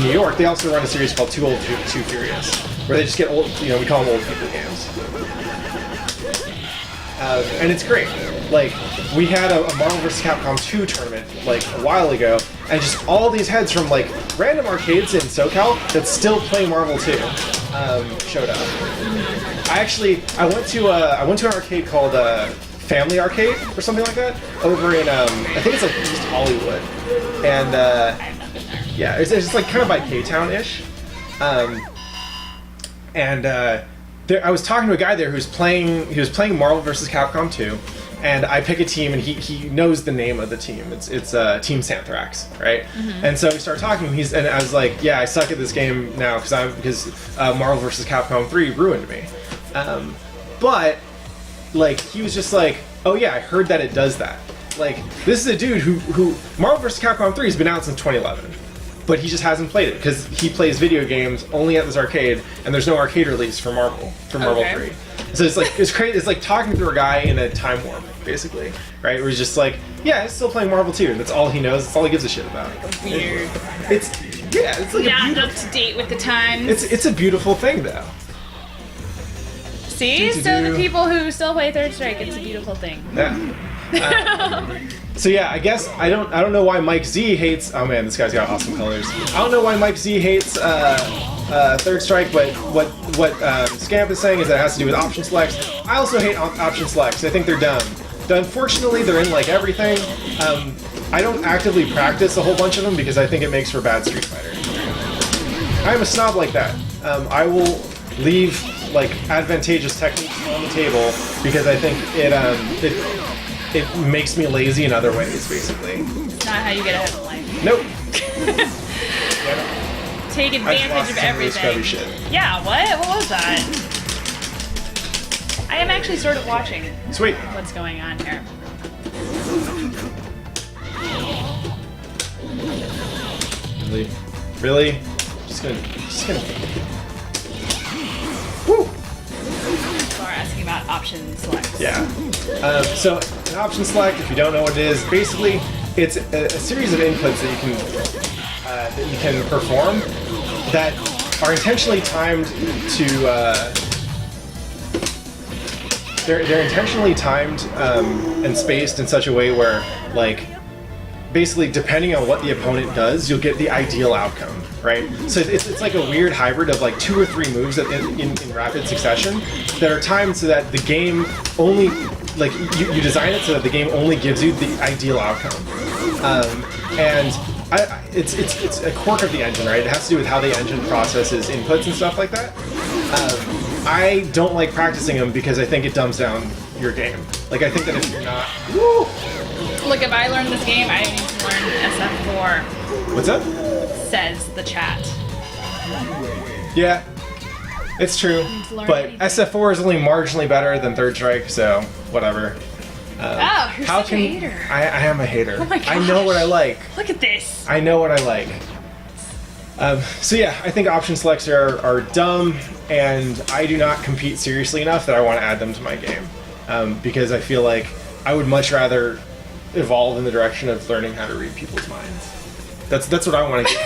New York, they also run a series called Too Old, Too Furious, where they just get old, you know, we call them old people games. And it's great. Like, we had a Marvel vs. Capcom 2 tournament, like, a while ago, and just all these heads from, like, random arcades in SoCal that still play Marvel 2 showed up. I went to an arcade called Family Arcade or something like that over in I think it's like East Hollywood, and yeah, it's just like kind of by K-Town-ish, I was talking to a guy there who was playing Marvel vs. Capcom 2, and I pick a team, and he knows the name of the team. It's Team Santhrax, right? Mm-hmm. And so we started talking, and I was like, yeah, I suck at this game now because Marvel vs. Capcom 3 ruined me. But like, he was just like, oh yeah, I heard that it does that. Like, this is a dude who Marvel vs. Capcom 3 has been out since 2011. But he just hasn't played it because he plays video games only at this arcade, and there's no arcade release for Marvel 3. So it's like, it's crazy. It's like talking to a guy in a time warp, basically, right? Where he's just like, yeah, he's still playing Marvel 2, and that's all he knows. That's all he gives a shit about. Weird. It's like not up to date with the times. It's a beautiful thing, though. See, so the people who still play Third Strike, it's a beautiful thing. Yeah. So yeah, I guess I don't know why Mike Z hates. Oh man, this guy's got awesome colors. I don't know why Mike Z hates Third Strike, but what Scamp is saying is that it has to do with option selects. I also hate option selects. I think they're dumb. Unfortunately, they're in like everything. I don't actively practice a whole bunch of them because I think it makes for bad Street Fighter. I'm a snob like that. I will leave like advantageous techniques on the table because I think it makes me lazy in other ways, basically. It's not how you get ahead of life. Nope. Take advantage of everything. Shit. Yeah, what was that? I am actually sort of watching. Sweet. What's going on here? Really? Just gonna. Woo! People are asking about option selects. Yeah. So an option select, if you don't know what it is, basically it's a series of inputs that you can perform that are intentionally timed to. They're intentionally timed and spaced in such a way where, like, basically depending on what the opponent does, you'll get the ideal outcome, right? So it's like a weird hybrid of like 2 or 3 moves that in rapid succession that are timed so that the game only, like, you design it so that the game only gives you the ideal outcome. And it's a quirk of the engine, right? It has to do with how the engine processes inputs and stuff like that. I don't like practicing them because I think it dumbs down your game. Like, I think that if you're not... Woo! Look, if I learn this game, I need to learn SF4. What's up? Says the chat. Yeah, it's true. But anything. SF4 is only marginally better than Third Strike, so whatever. You're such a hater. I am a hater. Oh my gosh. I know what I like. Look at this. I know what I like. So yeah, I think option selects are dumb, and I do not compete seriously enough that I want to add them to my game. Because I feel like I would much rather evolve in the direction of learning how to read people's minds. That's what I want to get.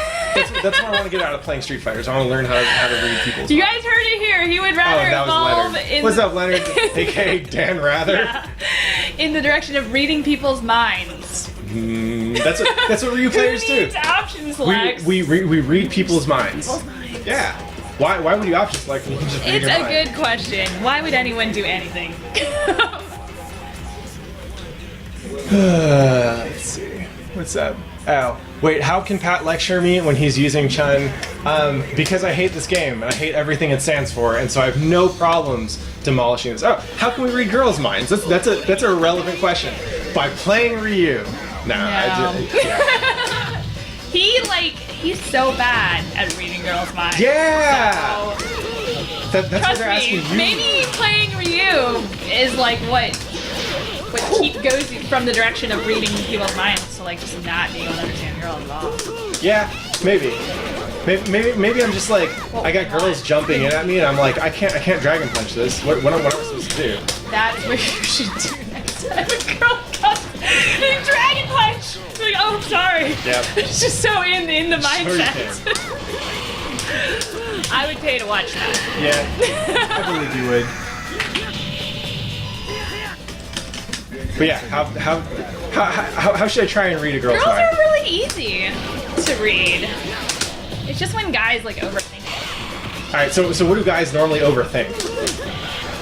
That's what I want to get out of playing Street Fighters. I want to learn how to read people's minds. You guys heard it here. He would rather evolve in... What's up, Leonard? AKA Dan Rather. Yeah. In the direction of reading people's minds. That's what Ryu players do. Who needs option selects? We read people's minds. People's minds. Yeah. Why would you option select when you can just read your mind? It's a good question. Why would anyone do anything? Let's see. What's up? Oh, wait, how can Pat lecture me when he's using Chun? Because I hate this game, and I hate everything it stands for, and so I have no problems demolishing this. Oh, how can we read girls' minds? That's a relevant question. By playing Ryu. No. Yeah. He's so bad at reading girls' minds. Yeah! So, That's what they're asking you. Maybe playing Ryu is like what goes you from the direction of reading people's minds to like just not being able to understand girls at all. Yeah, maybe I'm just like, I got girls jumping in at me, and I'm like, I can't dragon punch this. What am I supposed to do? That is what you should do next time a girl comes sorry. Yep. It's just so in the mindset. Sure I would pay to watch that. Yeah, I believe you would. But yeah, how should I try and read a girl's Girls mind? are really easy to read. It's just when guys like overthink it. All right, so what do guys normally overthink?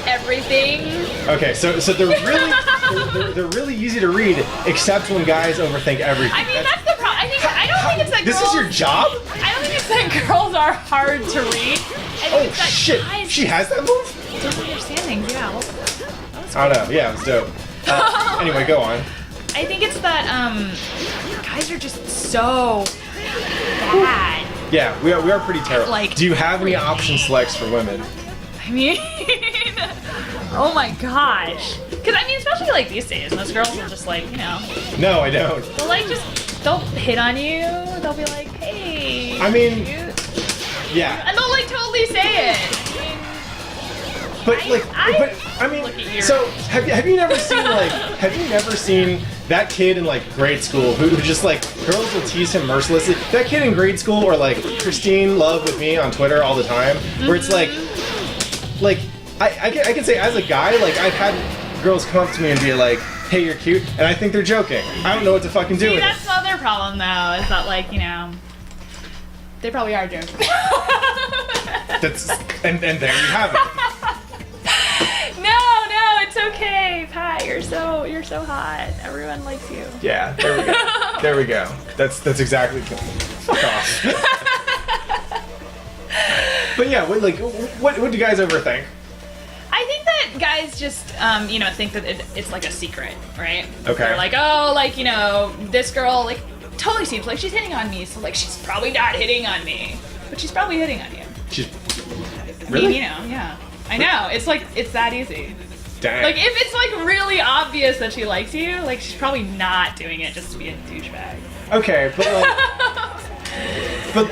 Everything. Okay, so they're really they're really easy to read, except when guys overthink everything. I mean, that's the problem. I don't think it's that This girls. is your job? I don't think it's that girls are hard to read. I think Oh it's that shit! guys She has that move? don't understand. Yeah. Well, I don't know. Yeah, it was dope. Anyway, go on. I think it's that guys are just so bad. Yeah, we are pretty terrible. Like, do you have any option selects for women? I mean, oh my gosh. Because I mean, especially like these days, most girls are just like, you know, No, I don't. they'll hit on you. They'll be like, hey. I mean, cute. yeah. And they'll like totally say it. But I mean, look at your- so have you never seen that kid in like grade school who just like girls will tease him mercilessly? That kid in grade school, or like Christine Love with me on Twitter all the time, where it's like I can say as a guy, like I've had girls come up to me and be like, "Hey, you're cute," and I think they're joking. I don't know what to fucking do See, with that's it. not their problem though, is that like, you know, they probably are joking. And there you have it. No, it's okay, Pat. You're so hot. Everyone likes you. Yeah, there we go. There we go. That's exactly. Fuck off. But yeah, what do guys overthink? I think that guys just, you know, think that it's like a secret, right? Okay. They're like, oh, like, you know, this girl, like, totally seems like she's hitting on me, so, like, she's probably not hitting on me. But she's probably hitting on you. She's I really? mean, you know, yeah. I know. It's like, it's that easy. Dang. Like, if it's, like, really obvious that she likes you, like, she's probably not doing it just to be a douchebag. Okay, but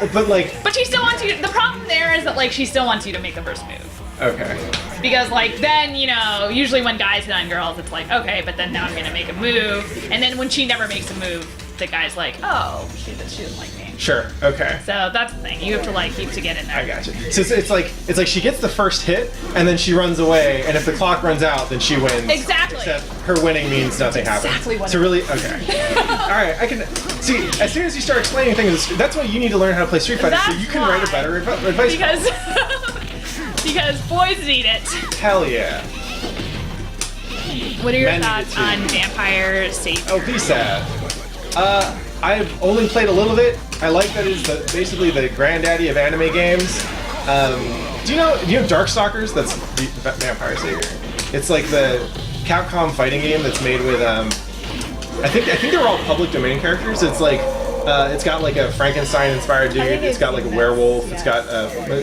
like, but like, But she still wants you, the problem there is that, like, she still wants you to make the first move. okay. Because, like, then, you know, usually when guys hit on girls, it's like, okay, but then now I'm gonna make a move. And then when she never makes a move, the guy's like, oh, she doesn't like me. Sure. Okay. So that's the thing. You have to, like, keep to get in there. I got you. So it's like she gets the first hit and then she runs away, and if the clock runs out, then she wins. Exactly. Except her winning means nothing happens. exactly what So it really, okay. All right. I can see. As soon as you start explaining things, that's why you need to learn how to play Street Fighter, so That's you can write a why. better advice. Because, because boys need it. Hell yeah. What are your Men need thoughts it too. on Vampire Savior? Oh, be sad. I've only played a little bit. I like that it's basically the granddaddy of anime games. Do you know Darkstalkers? That's Vampire Savior. It's like the Capcom fighting game that's made with I think they're all public domain characters. It's like it's got like a Frankenstein-inspired dude. It's got like a werewolf. It's got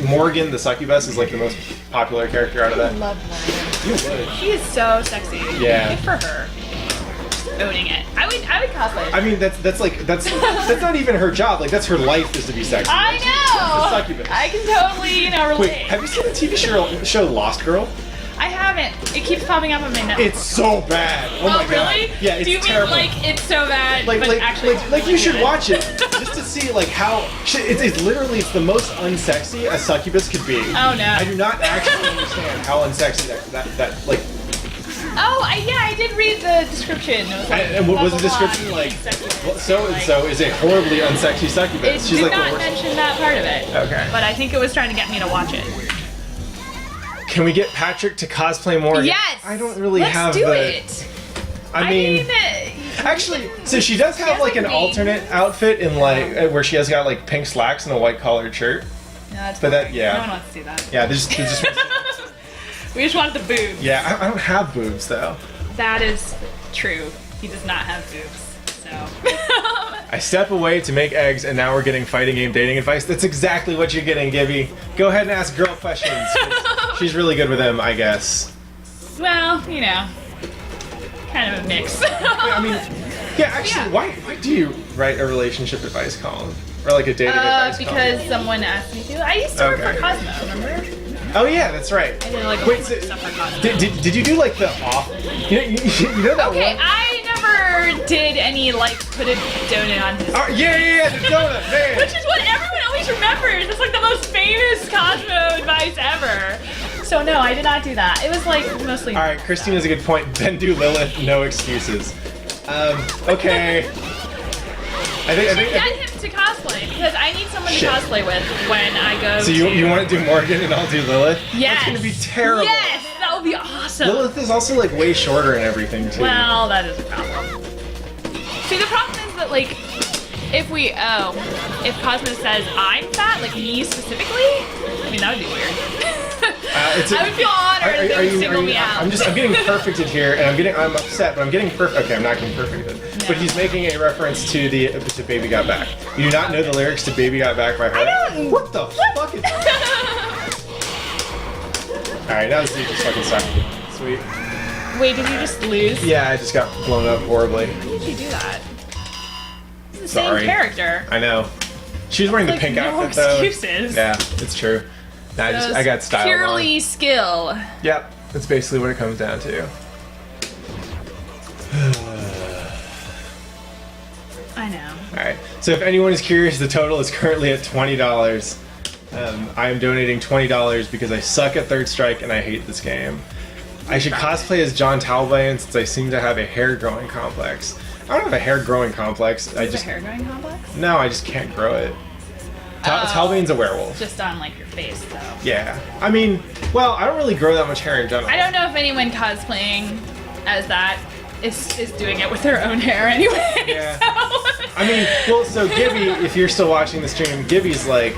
Morgan the succubus is like the most popular character out of that. I love Morgan. You would. She is so sexy. Yeah. Good for her. Owning it. I would cosplay. I mean, that's not even her job. Like that's her life is to be sexy. I know. The succubus. I can totally, you know, relate. Wait, have you seen the TV show Lost Girl? I haven't. It keeps popping up on my Netflix. It's so bad. Oh my really? god. Yeah, it's Do you terrible. mean like it's so bad, like, but like, actually like, it's like really you should good? watch it just to see like how it's literally it's the most unsexy a succubus could be. Oh no. I do not actually understand how unsexy that like. Oh, I did read the description. It was like, And what was the blah, blah, description blah, like? succubus. So and so is a horribly unsexy It succubus. She's did like not the worst. mention that part of it. Okay. But I think it was trying to get me to watch it. Can we get Patrick to cosplay more? Yes. I don't really Let's have do the. it. I mean, actually, so she does have like an alternate outfit in like where she has got like pink slacks and a white collared shirt. No, that's But that- boring. yeah. No one wants to see that. Yeah, they just We just want the boobs. yeah. I don't have boobs though. That is true. He does not have boobs. So. I step away to make eggs, and now we're getting fighting game dating advice. That's exactly what you're getting, Gibby. Go ahead and ask girl questions. 'Cause she's really good with them, I guess. Well, you know, kind of a mix. I mean, yeah. Actually, Yeah. why do you write a relationship advice column or like a dating advice because column? someone asked me to. I used to work Okay. for Cosmo, remember? Oh yeah, that's right. I did like a Wait, bunch so, of stuff for Cosmo. did you do like the off? You know that Okay, one? I never never did any like put a donut on his. Yeah, the donut, man. Which is what everyone always remembers. It's like the most famous Cosmo advice ever. So no, I did not do that. It was like mostly. All right, Christine has a good point. Then do Lilith, no excuses. Okay. I think get him to cosplay because I need someone to cosplay with when I go. So you want to do Morgan and I'll do Lilith? Yes. That's gonna be terrible. Yes, that would be awesome. Lilith is also like way shorter and everything too. Well, that is a problem. See, the problem is that like, if Cosmo says I'm fat, like me specifically, I mean that would be weird. I would feel honored if they would single me out. I'm getting perfected here, and I'm upset, but I'm getting perfect. Okay, I'm not getting perfected. No. But he's making a reference to to Baby Got Back. You do not know the lyrics to Baby Got Back by heart? I don't. What the fuck is that? Alright, now this dude just fucking sucked. Sweet. Wait, did you just lose? Yeah, I just got blown up horribly. Why did you do that? It's the Sorry. same character. I know. She's wearing the pink outfit though. Excuses. Yeah, it's true. I got style purely wrong. Skill. Yep, that's basically what it comes down to. I know. Alright, so if anyone is curious, the total is currently at $20. I am donating $20 because I suck at Third Strike and I hate this game. I should cosplay as John Talbayan since I seem to have a hair growing complex. I don't have a hair growing complex. A hair growing complex? No, I just can't grow it. Talbayan's a werewolf. Just on like your face though. Yeah. I mean, well, I don't really grow that much hair in general. I don't know if anyone cosplaying as that is doing it with their own hair anyway. Yeah. So. I mean, well, so Gibby, if you're still watching the stream, Gibby's like,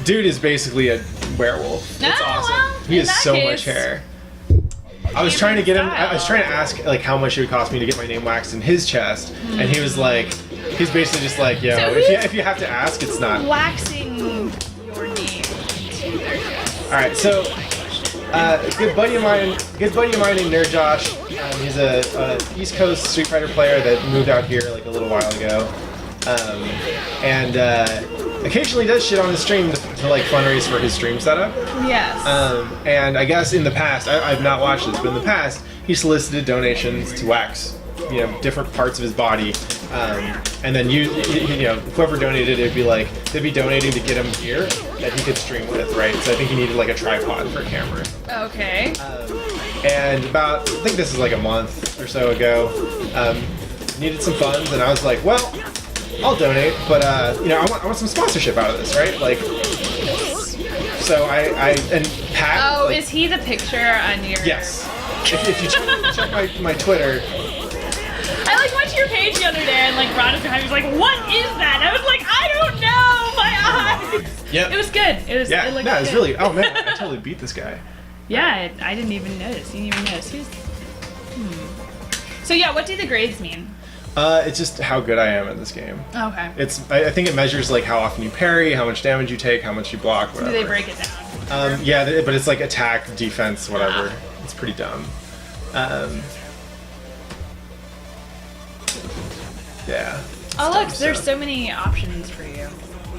dude is basically a werewolf. It's awesome. Well, he has so much hair. I was trying to get him. I was trying to ask like how much it would cost me to get my name waxed in his chest, and he was like, he's basically just like, yo, So if you have to ask, it's not. Waxing your name to their chest. All right, so good buddy of mine named Nerd Josh. He's a East Coast Street Fighter player that moved out here like a little while ago, and occasionally does shit on his stream to like fundraise for his stream setup. Yes. And I guess in the past, I've not watched this, but in the past, he solicited donations to wax, different parts of his body, and then whoever donated, it'd be like they'd be donating to get him gear that he could stream with, right? So I think he needed like a tripod for a camera. Okay. And I think this is like a month or so ago, needed some funds, and I was like, well, I'll donate, but I want some sponsorship out of this, right? Like, so and Pat. Oh, is he the picture on your? Yes. If you check my Twitter. I like went to your page the other day and like Ron was behind me. He was like, "What is that?" And I was like, "I don't know. My eyes." Yep. It was good. It was. Yeah. It looked no, it's good. really. Oh man, I totally beat this guy. Yeah, I didn't even notice. You didn't even notice. He was. So yeah, what do the grades mean? It's just how good I am at this game. Okay. I think it measures like how often you parry, how much damage you take, how much you block, whatever. Do they break it down? Yeah, but it's like attack, defense, whatever. It's pretty dumb. Yeah. Oh look, there's so many options for you.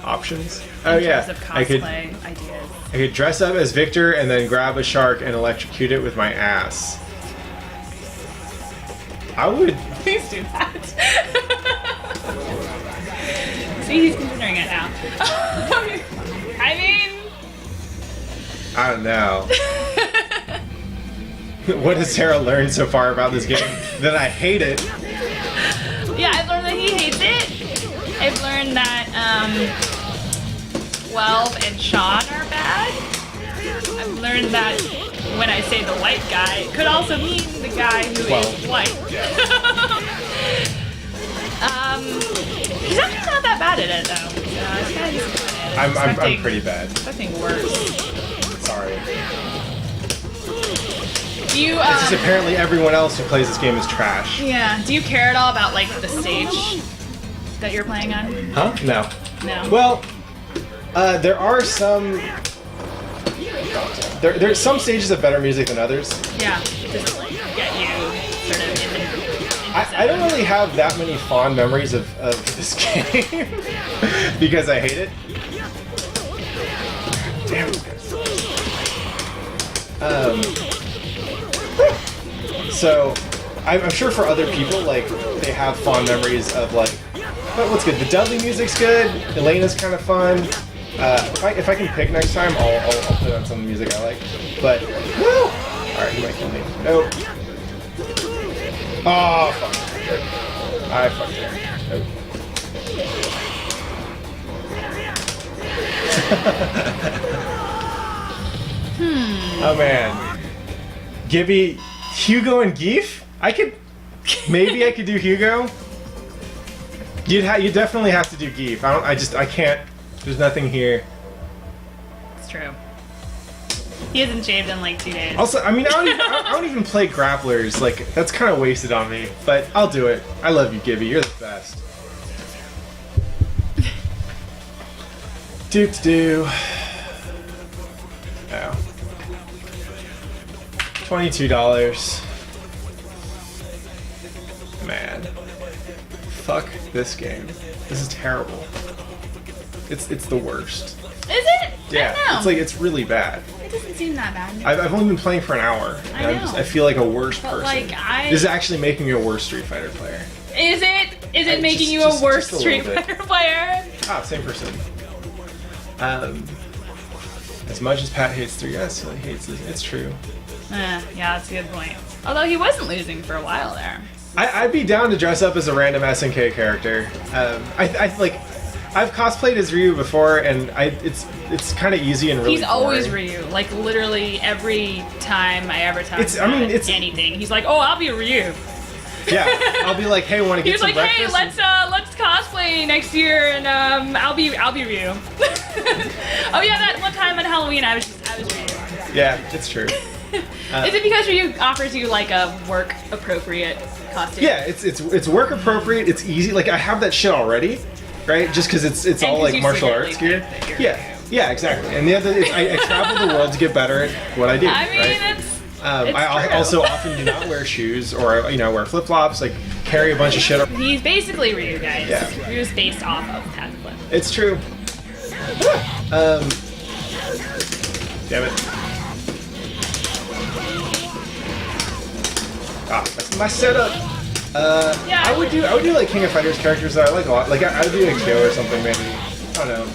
Options? In terms of cosplay ideas. I could dress up as Victor and then grab a shark and electrocute it with my ass. I would. Please do that. See, he's considering it now. I mean, I don't know. What has Sarah learned so far about this game? That I hate it. Yeah, I've learned that he hates it. I've learned that 12 and Sean are bad. I've learned that when I say the white guy, it could also mean the guy who is white. Yeah. He's actually not that bad at it though. So I was kind of disappointed. I'm pretty bad. Expecting worse. Sorry. Do you? It's just apparently everyone else who plays this game is trash. Yeah. Do you care at all about like the stage that you're playing on? Huh? No. No. Well, there are some. There's some stages of better music than others. Yeah. Just to, like get you sort of in the. I don't really have that many fond memories of this game because I hate it. Damn. So I'm sure for other people, like, they have fond memories of, like, but what's good? The Dudley music's good. Elena's kind of fun. If I can pick next time, I'll put on some music I like. But, woo! Alright, he might kill me. Nope. Oh, fuck. I fucked her. Nope. Oh, man. Gibby, Hugo and Geef? Maybe I could do Hugo. You definitely have to do Geef. I can't. There's nothing here. It's true. He hasn't shaved in like 2 days. Also, I mean, I don't even play grapplers. Like, that's kind of wasted on me. But I'll do it. I love you, Gibby. You're the best. Do. Oh. $22. Man. Fuck this game. This is terrible. It's the worst. Is it? Yeah. I don't know. It's really bad. It doesn't seem that bad. I've only been playing for an hour. I know. I feel like a worse But, person. like, This is actually making me a worse Street Fighter player. Is it? Is it making you a worse Street Fighter player? Ah, same person. As much as Pat hates 3S, he hates it. It's true. Yeah, that's a good point. Although he wasn't losing for a while there. I'd be down to dress up as a random SNK character. I've cosplayed as Ryu before, and it's kind of easy and really. He's always boring. Ryu. Like literally every time I ever talk It's anything, he's like, "Oh, I'll be Ryu." Yeah, I'll be like, "Hey, want to He get was some like, "Hey, breakfast?" let's cosplay next year, and I'll be Ryu." Oh yeah, that one time on Halloween, I was Ryu. Yeah, it's true. Is it because Ryu offers you like a work appropriate costume? Yeah, it's work appropriate. It's easy. Like, I have that shit already, right? Just because it's all 'cause like you martial secretly arts gear. think that you're Yeah, exactly. And the other, I travel the world to get better at what I do. I mean, right? it's I true. also often do not wear shoes or wear flip flops. Like, carry a bunch of shit. He's basically Ryu, guys. Yeah. Ryu's based off of pattheflip. It's true. Damn it. Ah, that's my setup. Yeah. I would do like King of Fighters characters that I like a lot. Like, I would do like Joe or something maybe. I don't know.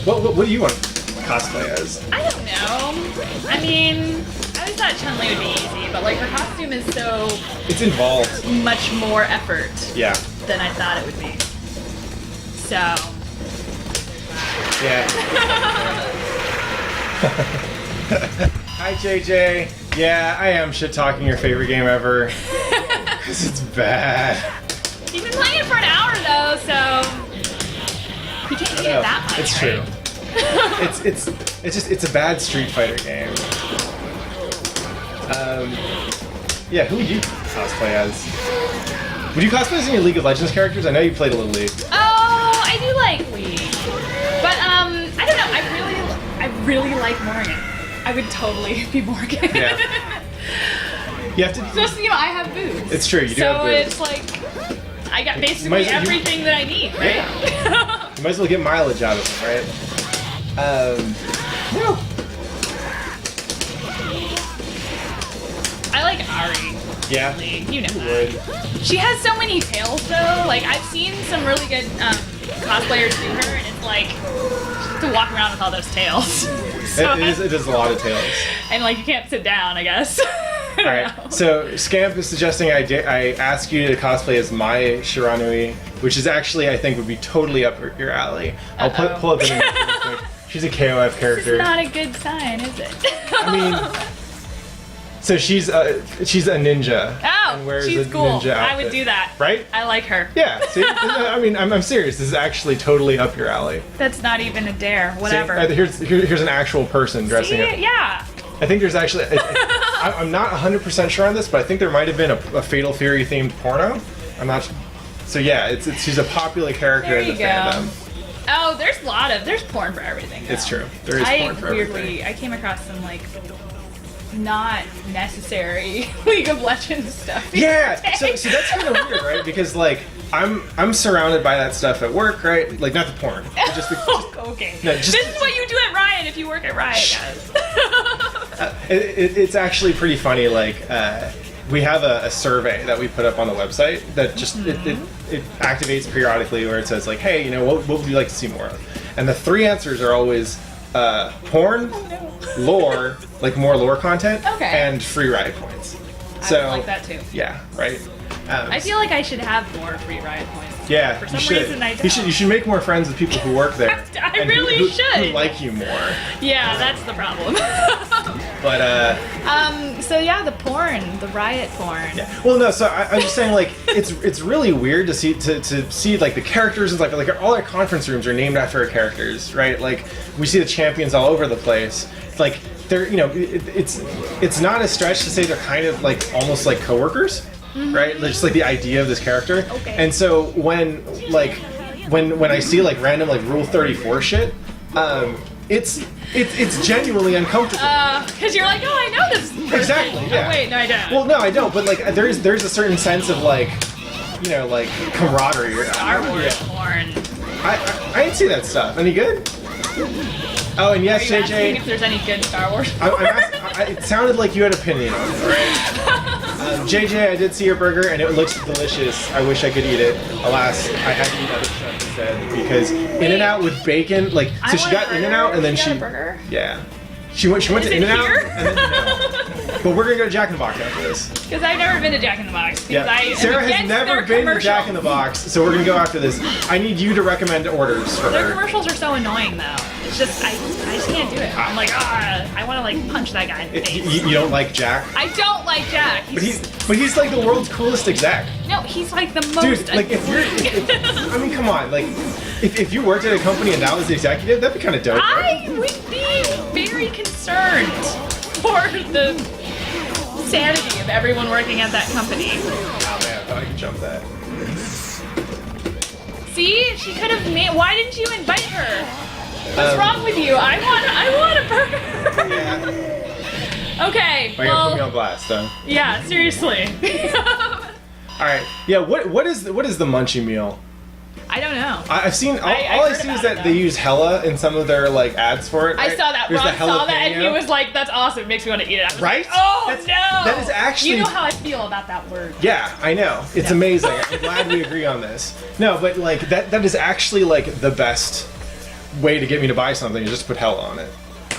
What do you want to cosplay as? I don't know. I mean, I always thought Chun-Li would be easy, but like her costume is so It's involved. much more effort Yeah. than I thought it would be. So, Yeah. Hi, JJ. Yeah, I am shit talking your favorite game ever. Because it's bad. he's been playing it for an hour though, so he can't hate it that much. It's right? true. It's a bad Street Fighter game. Yeah, who would you cosplay as? Would you cosplay as any League of Legends characters? I know you played a little League. Oh, I do like League, but I don't know. I really like Morgan. I would totally be Morgan. Yeah. You have to. Just I have boobs. It's true. You do so have boobs. it's like I got basically might as well- everything that I need, right? You might as well get mileage out of it, right? No. I like Ari. Yeah. League. You know You that. would. She has so many tails though. Like I've seen some really good cosplayers do her, and it's like she has to walk around with all those tails. So It does a lot of tails. and like you can't sit down, I guess. All right. So Scamp is suggesting I ask you to cosplay as Mai Shiranui, which is actually I think would be totally up your alley. I'll pull up an image real quick. She's a KOF character. It's not a good sign, is it? I mean, so she's a ninja. Oh, and wears she's a cool. ninja I would outfit, do that. Right? I like her. Yeah. See, I mean, I'm serious. This is actually totally up your alley. That's not even a dare. See, Whatever. here's an actual person dressing up. See? Yeah. I think there's actually. I'm not 100% sure on this, but I think there might have been a Fatal Fury themed porno. I'm not. So yeah, she's a popular character There in the you go. fandom. Oh, there's porn for everything. It's though. true. There is porn for everything. I came across some like not necessary League of Legends stuff. Yeah, so that's kind of weird, right? Because like I'm surrounded by that stuff at work, right? Like not the porn, but just the, Okay. No, just- this is what you do at Riot if you work at Riot, guys. it's actually pretty funny. Like we have a survey that we put up on the website that just it activates periodically where it says like, hey, you know, what would you like to see more of? And the 3 answers are always porn, lore, like more lore content, and free ride points. So I like that too. Yeah, right. I feel like I should have more free ride points. Yeah, for some reason I don't. You should make more friends with people who work there. I really should. Who like you more. Yeah, that's the problem. But so yeah, the porn, the riot porn. Yeah. Well, no. So I'm just saying, like, it's really weird to see like the characters and like all our conference rooms are named after our characters, right? Like we see the champions all over the place. It's like they're, you know, it's not a stretch to say they're kind of like almost like coworkers. Right? Just like the idea of this character. Okay. And so when I see like random like Rule 34 shit, it's genuinely uncomfortable. Because you're like, oh, I know this person. Exactly. Yeah. Oh, wait, no, I don't. Well, no, I don't. But like, there's a certain sense of like, you know, like camaraderie. Star Wars porn. I didn't see that stuff. Any good? Oh, and yes, Are you JJ. asking if there's any good Star Wars? It sounded like you had an opinion on it, right? JJ, I did see your burger and it looks delicious. I wish I could eat it. Alas, I had to eat other stuff instead because In-N-Out with bacon, like, so she got In-N-Out and then she, yeah, she went to In-N-Out and then no. But we're gonna go to Jack in the Box after this. Because I've never been to Jack in the Box. Yeah, Sarah has never been to Jack in the Box, so we're gonna go after this. I need you to recommend orders for Their her. commercials are so annoying though. It's just I just can't do it. I'm like, I want to like punch that guy in the face. You don't like Jack? I don't like Jack. But he's like the world's coolest exec. No, he's like the most. Dude, like I mean, come on, like if you worked at a company and that was the executive, that'd be kind of dope. I would be very concerned for the sanity of everyone working at that company. Oh man, I thought I could jump that. See, she could have made. Why didn't you invite her? What's wrong with you? I want a burger. Yeah. Okay. Are you gonna put me on blast, though? Yeah, seriously. All right. Yeah. What is the munchie meal? I don't know. I've seen all I see is that they use Hella in some of their like ads for it. I Right? saw that. There's Ron the saw that and he jalapeno. was like, "That's awesome. It makes me want to eat it." I was Right? like, oh That's- no! that is actually- You know how I feel about that word. Yeah, I know. It's amazing. I'm glad we agree on this. No, but like that is actually like the best way to get me to buy something is just put Hella on it.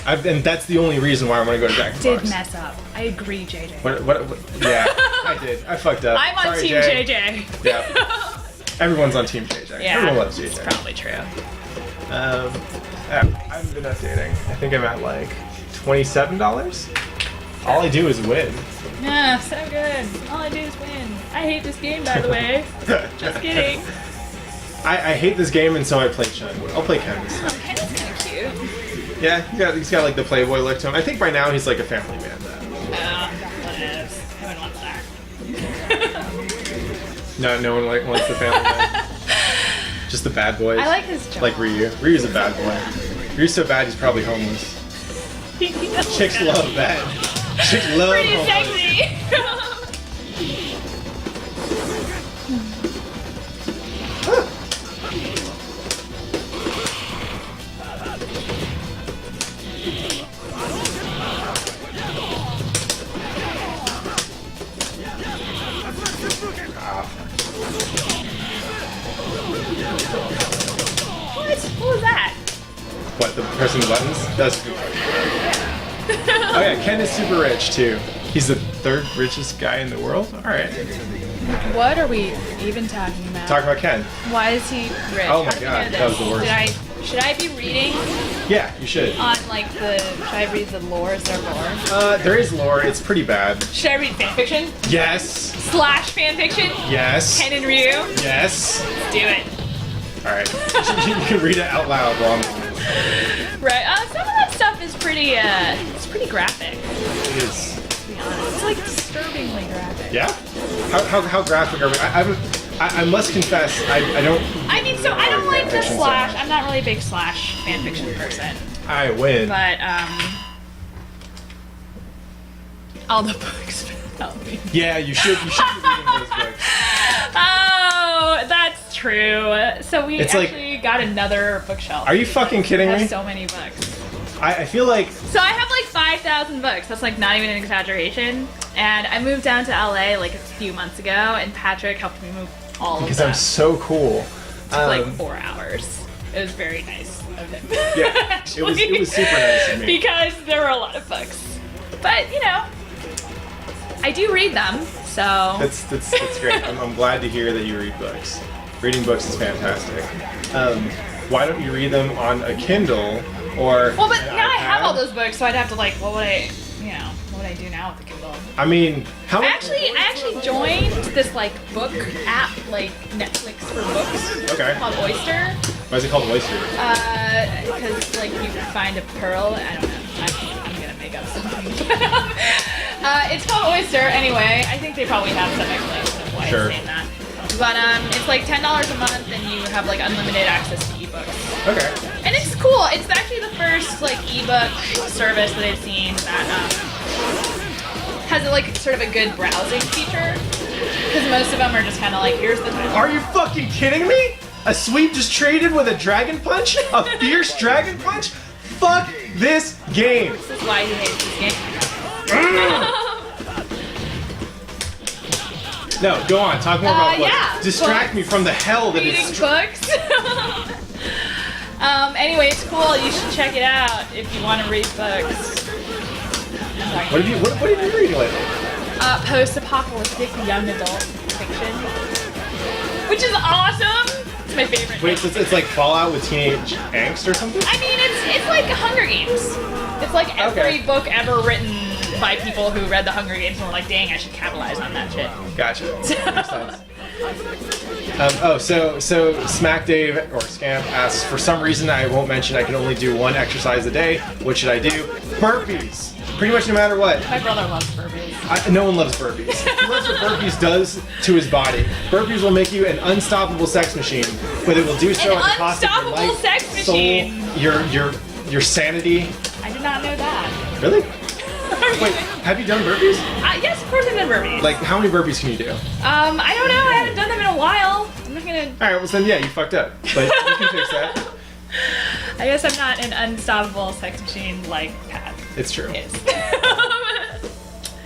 And that's the only reason why I want to go to Jack in the Did Box. mess up. I agree, JJ. What? Yeah, I did. I fucked up. I'm on Sorry, Team Jay. JJ. Yeah. Everyone's on Team JJ. Yeah, Everyone loves it's JJ. probably true. Yeah, I haven't been updating. I think I'm at like $27. All I do is win. Yeah, so good. All I do is win. I hate this game, by the way. Just kidding. I hate this game, and so I play Chun. I'll play Ken this time. Ken is kind of cute. Yeah, he's got like the Playboy look to him. I think by now he's like a family man, though. What is? No one wants that. No one like wants the family man. Just the bad boys. I like his job. Like Ryu. Ryu's a bad boy. Ryu's so bad he's probably homeless. Chicks love that. Chicks love Pretty homeless. sexy. What was that? What, the pressing buttons? That's good. Oh yeah, Ken is super rich too. He's the 3rd richest guy in the world? Alright. What are we even talking about? Talk about Ken. Why is he rich? Oh my How did we God, know that was this? the worst. Should I be reading Yeah, you should. on like should I read the lore? Is there lore? There is lore, it's pretty bad. Should I read fanfiction? Yes. / fanfiction? Yes. Ken and Ryu? Yes. Do it. Alright. You can read it out loud while I'm... Right. Some of that stuff is pretty it's pretty graphic, It is. to be honest. It's like disturbingly graphic. Yeah? How graphic are we? I must confess, I don't... I mean, so I don't like the fanfiction so / much. I'm not really a big / fanfiction person. I win. But all the books help me. Yeah, you should be reading those books. Oh, that's true. So we It's like- actually got another bookshelf. Are you fucking kidding I have me? so many books. I feel like... So I have like 5,000 books. That's like not even an exaggeration. And I moved down to LA like a few months ago, and Patrick helped me move all of them. Because I'm so cool. It took like 4 hours. It was very nice of him. Yeah, it was super nice of me. Because there were a lot of books. But, you know, I do read them, so... That's great. I'm glad to hear that you read books. Reading books is fantastic. Why don't you read them on a Kindle or Well, but an now I have iPad? all those books, so I'd have to like, what would I do now with the Kindle? I mean, how I actually joined this like book app, like Netflix for books. Okay. Called Oyster. Why is it called Oyster? Because like you find a pearl. I don't know. I'm gonna make up something. It's called Oyster anyway. I think they probably have some explanation of why Sure. I'm saying that. But it's like $10 a month, and you have like unlimited access to ebooks. Okay. And it's cool. It's actually the first like ebook service that I've seen that has like sort of a good browsing feature. Because most of them are just kind of like, here's the title. Are you fucking kidding me? A sweep just traded with a dragon punch? A fierce dragon punch? Fuck this game. This is why he hates this game. No, go on. Talk more about books. Yeah, Distract me from the hell that Reading is. books. Anyway, it's cool. You should check it out if you want to read books. What have you been reading lately? Post-apocalyptic young adult fiction, which is awesome. It's my favorite. Wait, so it's like Fallout with teenage angst or something? I mean, it's like Hunger Games. It's like every book ever written by people who read the Hunger Games and were like, dang, I should capitalize on that shit. Gotcha. Makes sense. So Smack Dave or Scamp asks, for some reason I won't mention I can only do one exercise a day. What should I do? Burpees. Pretty much no matter what. My brother loves burpees. No one loves burpees. He loves what burpees does to his body. Burpees will make you an unstoppable sex machine, but it will do so at the cost of your unstoppable life, sex soul, machine. your sanity. I did not know that. Really? Wait, have you done burpees? Yes, of course I've done burpees. Like, how many burpees can you do? I don't know. I haven't done them in a while. I'm not gonna. All right, well then, yeah, you fucked up. But you can fix that. I guess I'm not an unstoppable sex machine like Pat It's true. is.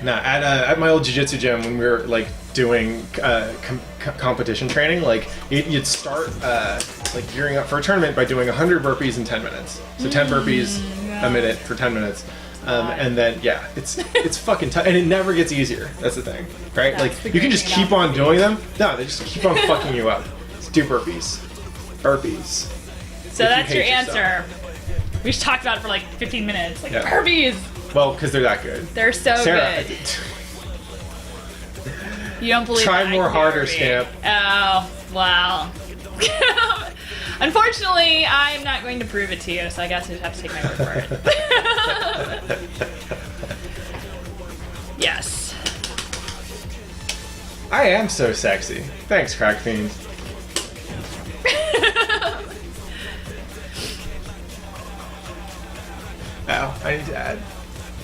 No, at my old jiu-jitsu gym when we were like doing competition training, like you'd start like gearing up for a tournament by doing 100 burpees in 10 minutes. So 10 burpees a minute for 10 minutes. And then yeah, it's fucking tough, and it never gets easier. That's the thing, right? That's like the you can great just thing keep about on doing them. No, they just keep on fucking you up. Just do burpees. Burpees. So If you that's your hate answer. yourself. We just talked about it for like 15 minutes. Like Yeah. burpees. Well, because they're that good. They're so Sarah, good. You don't believe try that more I can harder, read. Scamp. Oh, wow. Unfortunately, I'm not going to prove it to you, so I guess you just have to take my word for it. Yes. I am so sexy. Thanks, Crack Fiend. Oh, I need to add. I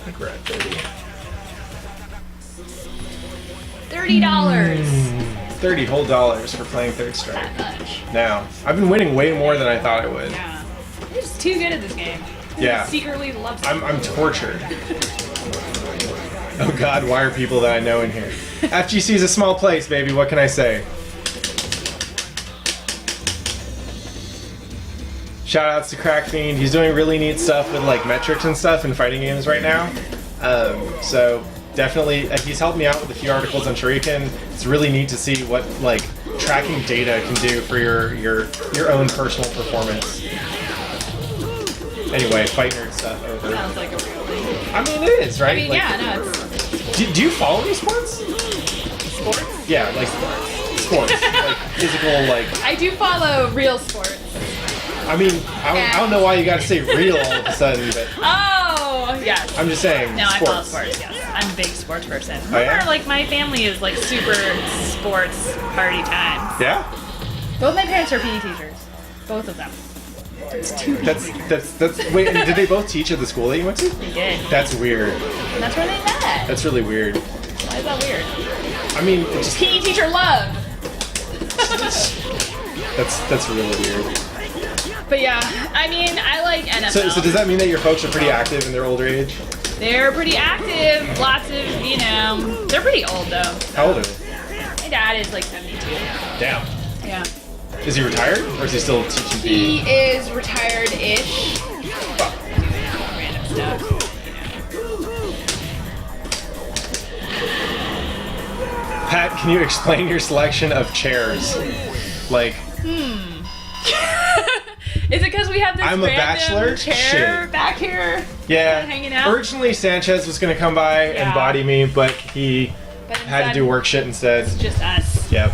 think we're at 30. $30. 30 whole dollars for playing Third Strike. That much. Now, I've been winning way more than I thought I would. Yeah. You're just too good at this game. Yeah. You secretly love it. I'm tortured. Oh god, why are people that I know in here? FGC is a small place, baby. What can I say? Shout outs to Crack Fiend. He's doing really neat stuff with like metrics and stuff in fighting games right now. So definitely, he's helped me out with a few articles on Shuriken. It's really neat to see what like tracking data can do for your own personal performance. Anyway, fight nerd stuff over. Sounds like a real thing. I mean, it is, right? I mean, Like, yeah, no, it's do you follow esports? sports. Yeah, like sports, like physical, like. I do follow real sports. I mean, I don't know why you got to say real all of a sudden, but Oh, yes. I'm just saying. No, I follow sports. sports, yes. I'm a big sports person. Oh, yeah? Like, my family is, like, super sports party time. Yeah. Both my parents are PE teachers. Both of them. It's two PE teachers. That's. Wait, did they both teach at the school that you went to? They did. That's weird. And that's where they met. That's really weird. Why is that weird? I mean, it's just, PE teacher love. that's really weird. But yeah, I mean, I like NFL. So does that mean that your folks are pretty active in their older age? They're pretty active. Lots of, you know, they're pretty old though. How old are they? My dad is like 72. Damn. Yeah. Is he retired or is he still teaching PE? He is retired-ish. Random stuff. Pat, can you explain your selection of chairs? Like, Is it because we have this I'm a random bachelor? chair Shit. back here? yeah. Hanging out? Originally, Sanchez was going to come by and Yeah. body me, but he But had to instead, do work shit instead. It's just us. Yep.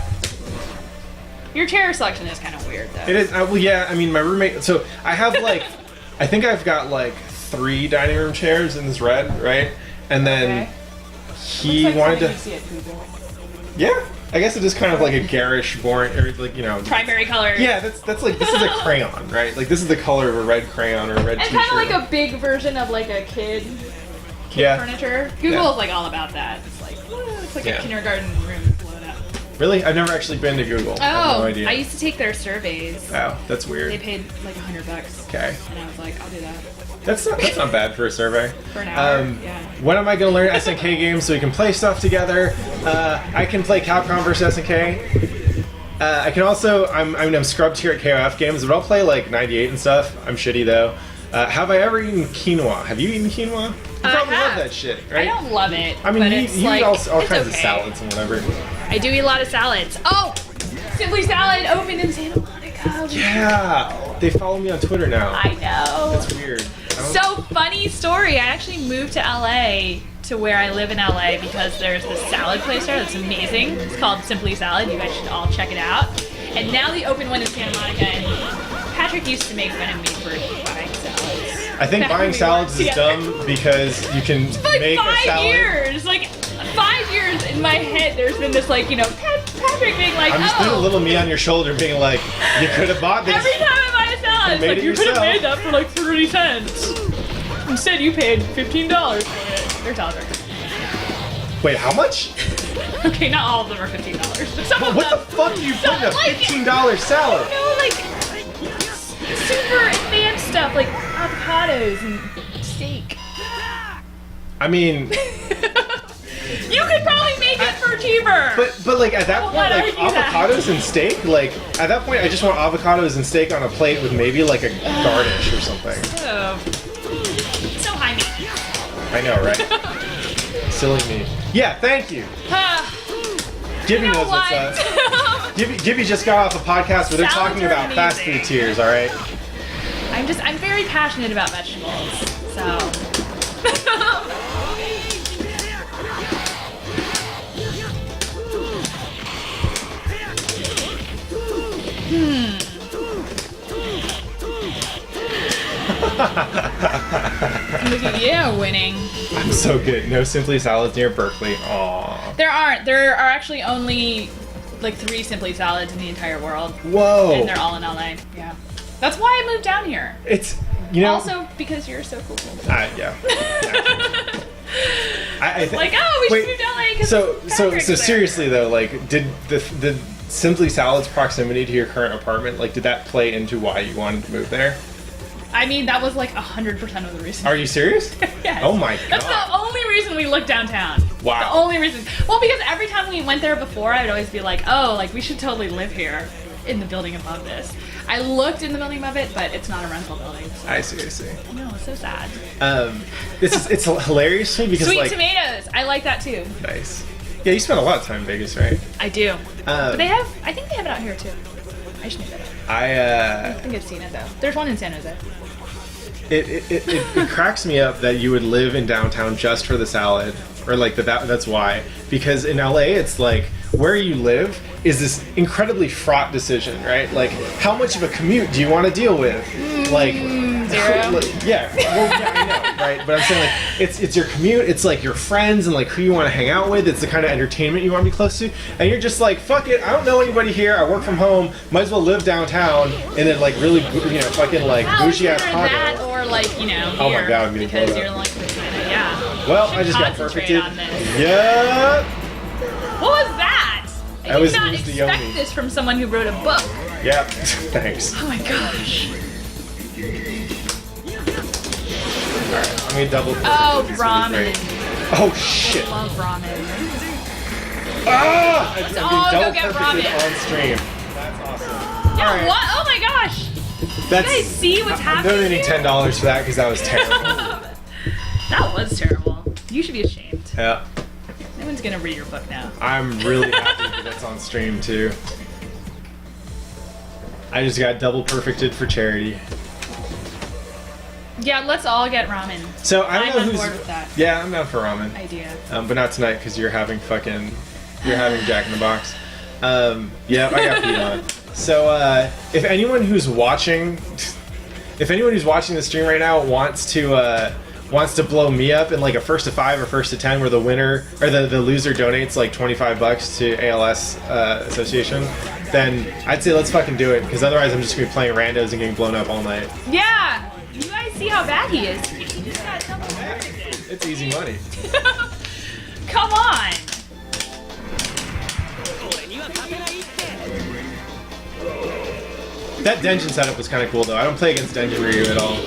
Your chair selection is kind of weird though. It is. Well, yeah. I mean, my roommate. So I have like, I think I've got like 3 dining room chairs in this red, right? And then Okay. he wanted to. Yeah. I guess it is kind of like a garish, boring, or like, you know. Primary color. Yeah, that's like, this is a crayon, right? Like, this is the color of a red crayon or a red It's t-shirt. kind of like a big version of like a kid yeah. furniture. Google Yeah. is like all about that. It's like, it's like Yeah. a kindergarten room blown up. Really? I've never actually been to Google. I have Oh, no idea. I used to take their surveys. Wow, that's They weird. paid like $100. Okay. And I was like, I'll do that. That's not bad for a survey. For an hour, yeah. When am I going to learn SNK games so we can play stuff together? I can play Capcom vs SNK. I can also, I'm scrubbed here at KOF games, but I'll play like 98 and stuff. I'm shitty though. Have I ever eaten quinoa? Have you eaten quinoa? You I probably love have. that shit, right? I don't love it. I mean, but you it's eat like, all it's kinds of okay. salads and whatever. I do eat a lot of salads. Oh! Simply Salad opened in Santa Monica. Yeah! They follow me on Twitter now. I know. That's weird. So funny story. I actually moved to LA to where I live in LA because there's this salad place there that's amazing. It's called Simply Salad. You guys should all check it out. And now they open one in Santa Monica, and Patrick used to make fun of me for buying salads. I think Back buying when we salads worked is together. dumb because you can For like make a 5 salad. years. Like 5 years in my head, there's been this like, you know, Patrick being like, I'm just putting a oh. litit me on your shoulder being like, you could have bought this. Every time I buy a salad, it's made like, it you could have yourself. made that for like 30 cents. Instead, you paid $15 for it. Their salads are good. Wait, how much? Okay, not all of them are $15. But some of What the them, fuck do you put in a like- $15 salad? you know, like super advanced stuff like avocados and steak. I mean, You could probably make it for cheaper. but like at that Oh, point, why like don't I do that? avocados and steak, like at that point, I just want avocados and steak on a plate with maybe like a garnish or something. Oh. So high maintenance. I know, right? Silly me. Yeah, thank you. Gibby You know knows what's up. what? Gibby just got off a podcast where they're Salads talking are about fast amazing. food tiers. All right. I'm very passionate about vegetables, so. Look at you winning. I'm so good. No Simply Salads near Berkeley. Aww. There aren't. There are actually only like 3 Simply Salads in the entire world, Whoa. and they're all in LA. Yeah, that's why I moved down here. It's, you know. Also because you're so cool. Yeah. I Like, oh, we should move to LA because So seriously though, like, did the Simply Salad's proximity to your current apartment, like, did that play into why you wanted to move there? I mean, that was like 100% of the reason. Are you serious? Yes. Oh my god. That's the only reason we looked downtown. Wow. The only reason. Well, because every time we went there before, I would always be like, oh, like we should totally live here in the building above this. I looked in the building above it, but it's not a rental building. So. I see. No, it's so sad. It's hilarious to me because Sweet like tomatoes. I like that too. nice. Yeah, you spent a lot of time in Vegas, right? I do. But I think they have it out here too. I should know that. I think I've seen it though. There's one in San Jose. It cracks me up that you would live in downtown just for the salad, or like that's why. Because in LA, it's like where you live is this incredibly fraught decision, right? Like, how much of a commute do you want to deal with? Like, 0. yeah, well, yeah, I know, right? But I'm saying like it's your commute, it's like your friends and like who you want to hang out with. It's the kind of entertainment you want to be close to, and you're just like, fuck it, I don't know anybody here. I work from home. Might as well live downtown and then like really, fucking like Well, bougie ass either condo. that or like, you know, Oh my here, God, I'm getting because blown you're up. like the kind of, yeah. Well, You I just got concentrate perfected. on this. Yeah. What was that? I That was did not the expect Yoni. this from someone who wrote a book. Yeah. Thanks. Oh my gosh. Alright, I'm gonna double. Oh, It's gonna be ramen. great. Oh shit! Love ramen. Ah! I'm all being go double get perfected ramen. on stream. That's awesome. Yeah, Alright. what? Oh my gosh! That's, You guys see what's I'm happening donating here? $10 for that because that was terrible. That was terrible. You should be ashamed. Yeah. No one's gonna read your book now. I'm really happy that it's on stream too. I just got double perfected for charity. Yeah, let's all get ramen. So I don't I'm know on who's. board with that Yeah, I'm down for ramen. idea. But not tonight because you're having Jack in the Box. Yeah, I got Pete on. So if anyone who's watching the stream right now wants to blow me up in like a first to 5 or first to 10, where the winner or the loser donates like $25 to ALS Association, then I'd say let's fucking do it, because otherwise I'm just gonna be playing randos and getting blown up all night. Yeah! You guys see how bad he is. He just got double perfected. It's easy money. Come on! That Denjin setup was kind of cool though. I don't play against Denjin Ryu at all.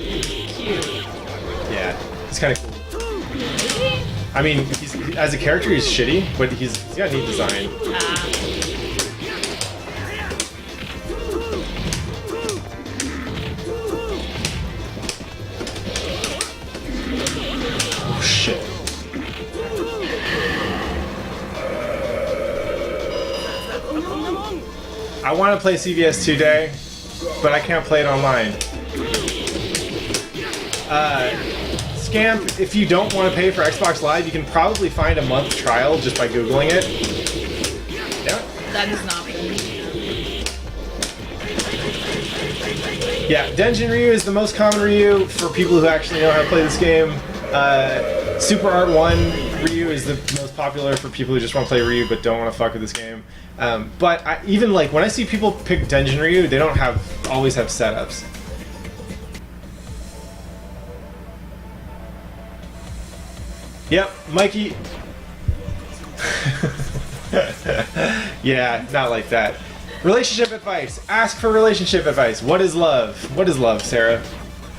Cute. Yeah, he's kind of cool. I mean, as a character, he's shitty, but he's got neat design. Oh shit. I want to play CVS today, but I can't play it online. Scamp, if you don't want to pay for Xbox Live, you can probably find a month trial just by Googling it. Yeah. That is not me. Yeah, Denjin Ryu is the most common Ryu for people who actually know how to play this game. Super Art 1 Ryu is the most popular for people who just want to play Ryu but don't want to fuck with this game. But even like when I see people pick Denjin Ryu, they don't always have setups. Yep, Mikey. Yeah, not like that. Relationship advice. Ask for relationship advice. What is love? What is love, Sarah?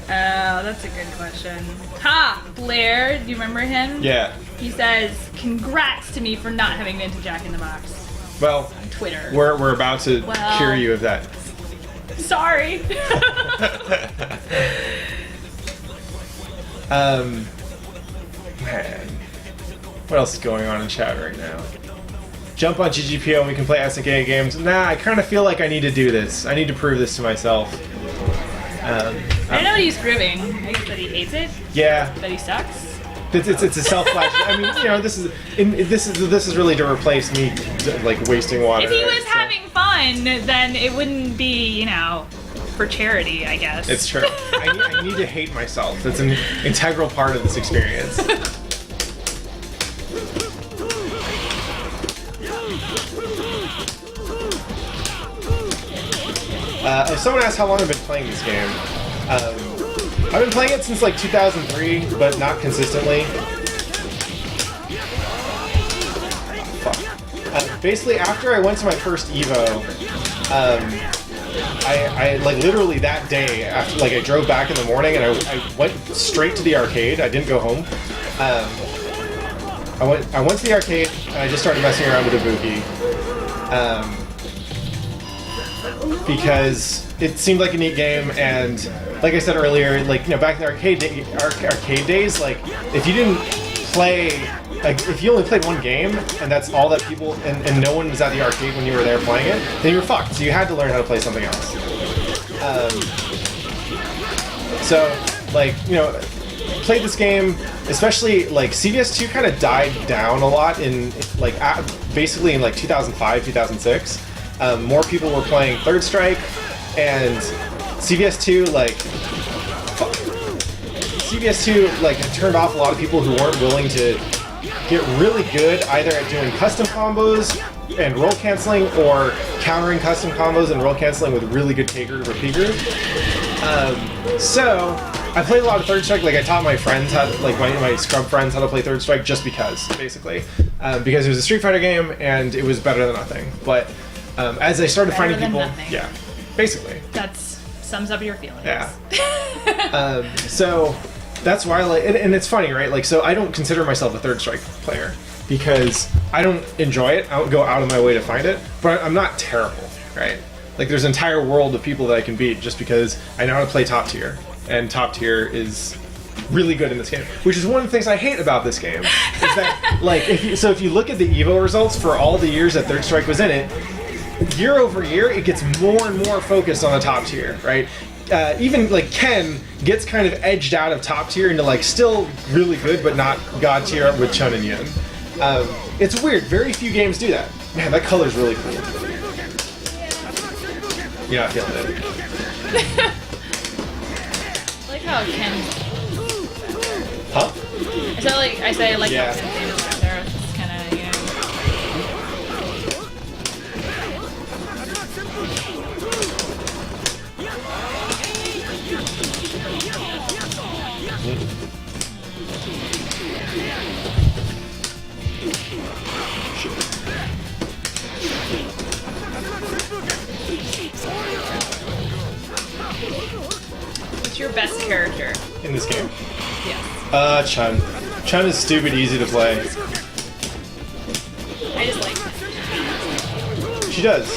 Oh, that's a good question. Ha! Blair, do you remember him? Yeah. He says, congrats to me for not having been to Jack in the Box. Well, On Twitter. we're about to Well. cure you of that. Sorry. Man. What else is going on in chat right now? Jump on GGPO and we can play SNK games. Nah, I kind of feel like I need to do this. I need to prove this to myself. I don't know what he's proving. I guess that he hates it, Yeah, that he sucks. it's a self-flash. I mean, you know, this is really to replace me like wasting water. If he was right? So- having fun, then it wouldn't be, you know, for charity, I guess. It's true. I need to hate myself. That's an integral part of this experience. If someone asks how long I've been playing this game, I've been playing it since like 2003, but not consistently. Fuck. Basically, after I went to my first Evo, I like literally that day after, like I drove back in the morning and I went straight to the arcade. I didn't go home. I went to the arcade and I just started messing around with Ibuki. Because it seemed like a neat game, and like I said earlier, like, you know, back in the arcade days, like if you didn't play, like if you only played one game and that's all that people and no one was at the arcade when you were there playing it, then you were fucked. So you had to learn how to play something else. So like, you know, played this game, especially like CVS2 kind of died down a lot in like basically in like 2005, 2006. More people were playing Third Strike, and CVS2 like had turned off a lot of people who weren't willing to get really good either at doing custom combos and roll canceling or countering custom combos and roll canceling with really good K-group or P-group. So I played a lot of Third Strike. Like I taught my friends how, like my scrub friends, how to play Third Strike just because, basically, because it was a Street Fighter game and it was better than nothing. But as I started Better finding than people, nothing. yeah, basically, That sums up your feelings. yeah. So that's why, like, and it's funny, right? Like, so I don't consider myself a Third Strike player because I don't enjoy it. I don't go out of my way to find it, but I'm not terrible, right? Like, there's an entire world of people that I can beat just because I know how to play top tier, and top tier is really good in this game, which is one of the things I hate about this game. Is that, like, if you look at the Evo results for all the years that Third Strike was in it, year over year, it gets more and more focused on the top tier, right? Even like Ken gets kind of edged out of top tier into like still really good, but not god tier with Chun and Yun. It's weird. Very few games do that. Man, that color's really cool. You're not feeling it. I like how Ken. Huh? I say like Yeah. how Ken is better. It's kind of, you know. What's your best character? In this game. Yes. Chun. Chun is stupid easy to play. I just like her. She does.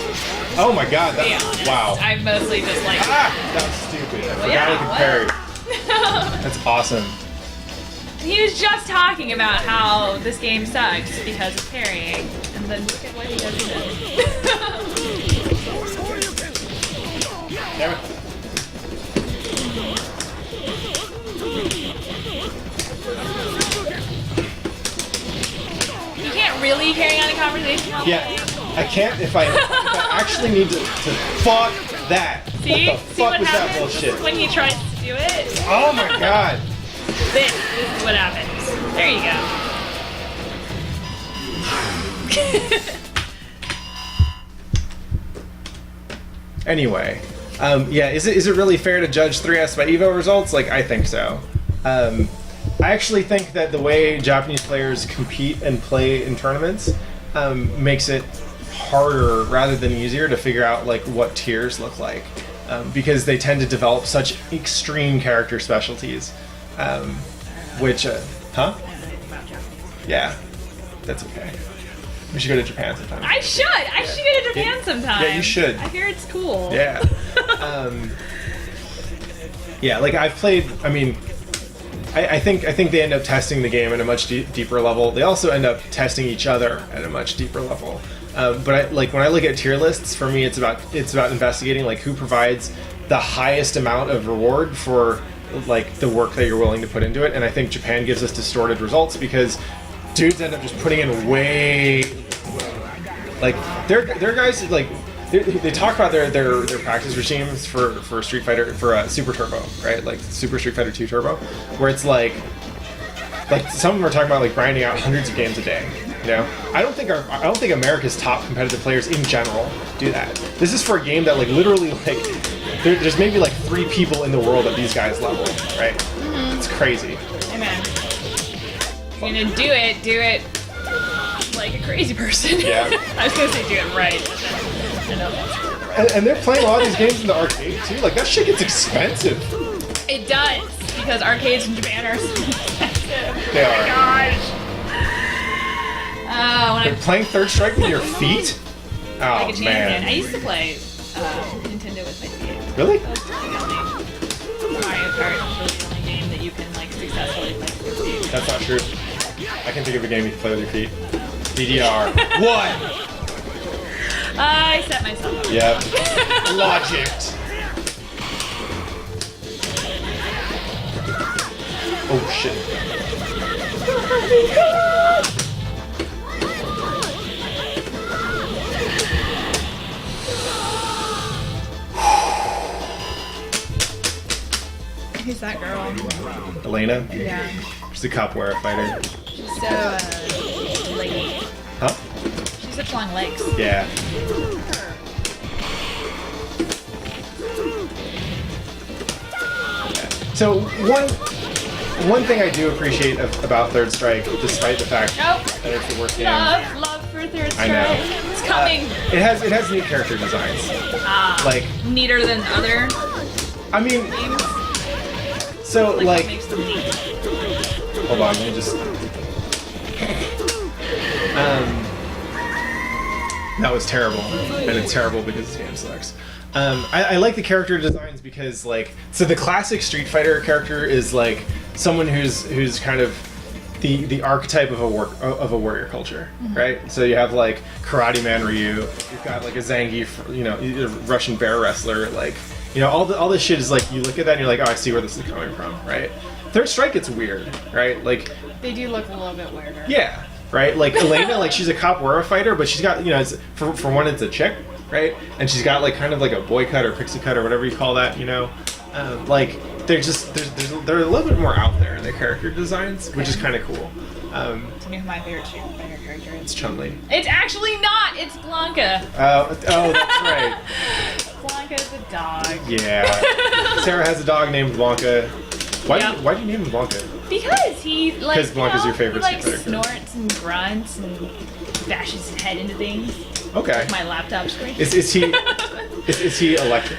Oh my god, To be that, honest, wow. I mostly just like That was stupid. I forgot yeah, I could what? parry. That's awesome. He was just talking about how this game sucks because of parrying, and then look at what he does then. Damn it. You can't really carry on a conversation all Yeah, day. I can't if I actually need to fuck that. See? What the See fuck what was that happens bullshit? when he tries to do it? Oh my god. This is what happens. There you go. Anyway, yeah, is it really fair to judge 3S by Evo results? Like, I think so. I actually think that the way Japanese players compete and play in tournaments makes it harder rather than easier to figure out like what tiers look like, because they tend to develop such extreme character specialties. Which, huh? Yeah, that's okay. We should go to Japan sometime. I should go to Japan sometime. Yeah, you should. I hear it's cool. Yeah. Yeah, like I've played. I mean, I think they end up testing the game at a much deeper level. They also end up testing each other at a much deeper level. But like when I look at tier lists, for me, it's about investigating like who provides the highest amount of reward for like the work that you're willing to put into it. And I think Japan gives us distorted results because dudes end up just putting in way like their guys like they talk about their practice regimes for Street Fighter for Super Turbo, right? Like Super Street Fighter 2 Turbo, where it's like some of them are talking about like grinding out hundreds of games a day. You know, I don't think America's top competitive players in general do that. This is for a game that like literally like there's maybe like 3 people in the world at these guys' level, right? Mm-hmm. It's crazy. Amen. If you're gonna do it like a crazy person. Yeah. I was gonna say do it right, but then I know that's And they're playing a lot of these games in the arcade too. Like that shit gets expensive. It does, because arcades in Japan are so expensive. They Oh are. my gosh. When They're I playing Third Strike with your feet? Oh like a champion, I man. used to play Nintendo with my feet. Really? That's really the only Mario Kart is really the only game that you can like successfully play with your feet. That's not true. I can think of a game you can play with your feet. DDR. What? I set myself up. Yep. Logic. Oh shit. Who's that girl? Elena? Yeah. She's a capoeira fighter. She's so leggy. Huh? She has such long legs. Yeah. So one thing I do appreciate about Third Strike, despite the fact Oh, that it's the worst game. love for Third Strike. I know. It's coming. It has neat character designs. Like Neater than other I mean, games. so What like makes them neat? hold on, let me just. That was terrible, and it's terrible because this game sucks. I like the character designs because like so the classic Street Fighter character is like someone who's kind of the archetype of a warrior culture, right? So you have like Karate Man Ryu, you've got like a Zangief, Russian bear wrestler, like all this shit is like you look at that and you're like, oh, I see where this is coming from, right? Third Strike gets weird, right? Like They do look a little bit weirder. yeah, right. Like Elena, like she's a capoeira fighter, but she's got it's, for one, it's a chick, right? And she's got like kind of like a boy cut or pixie cut or whatever you call that, like they're just they're a little bit more out there in their character designs, which is kind of cool. Do you know who my favorite Street Fighter character is? It's Chun-Li. It's actually not. It's Blanca. Oh, that's right. Blanca's a dog. Yeah. Sarah has a dog named Blanca. Why do you name him Blanca? Because he like. Because Blanca's your favorite he, like, Street Fighter character. snorts and grunts and bashes his head into things. Okay. My laptop screen. Is he electric?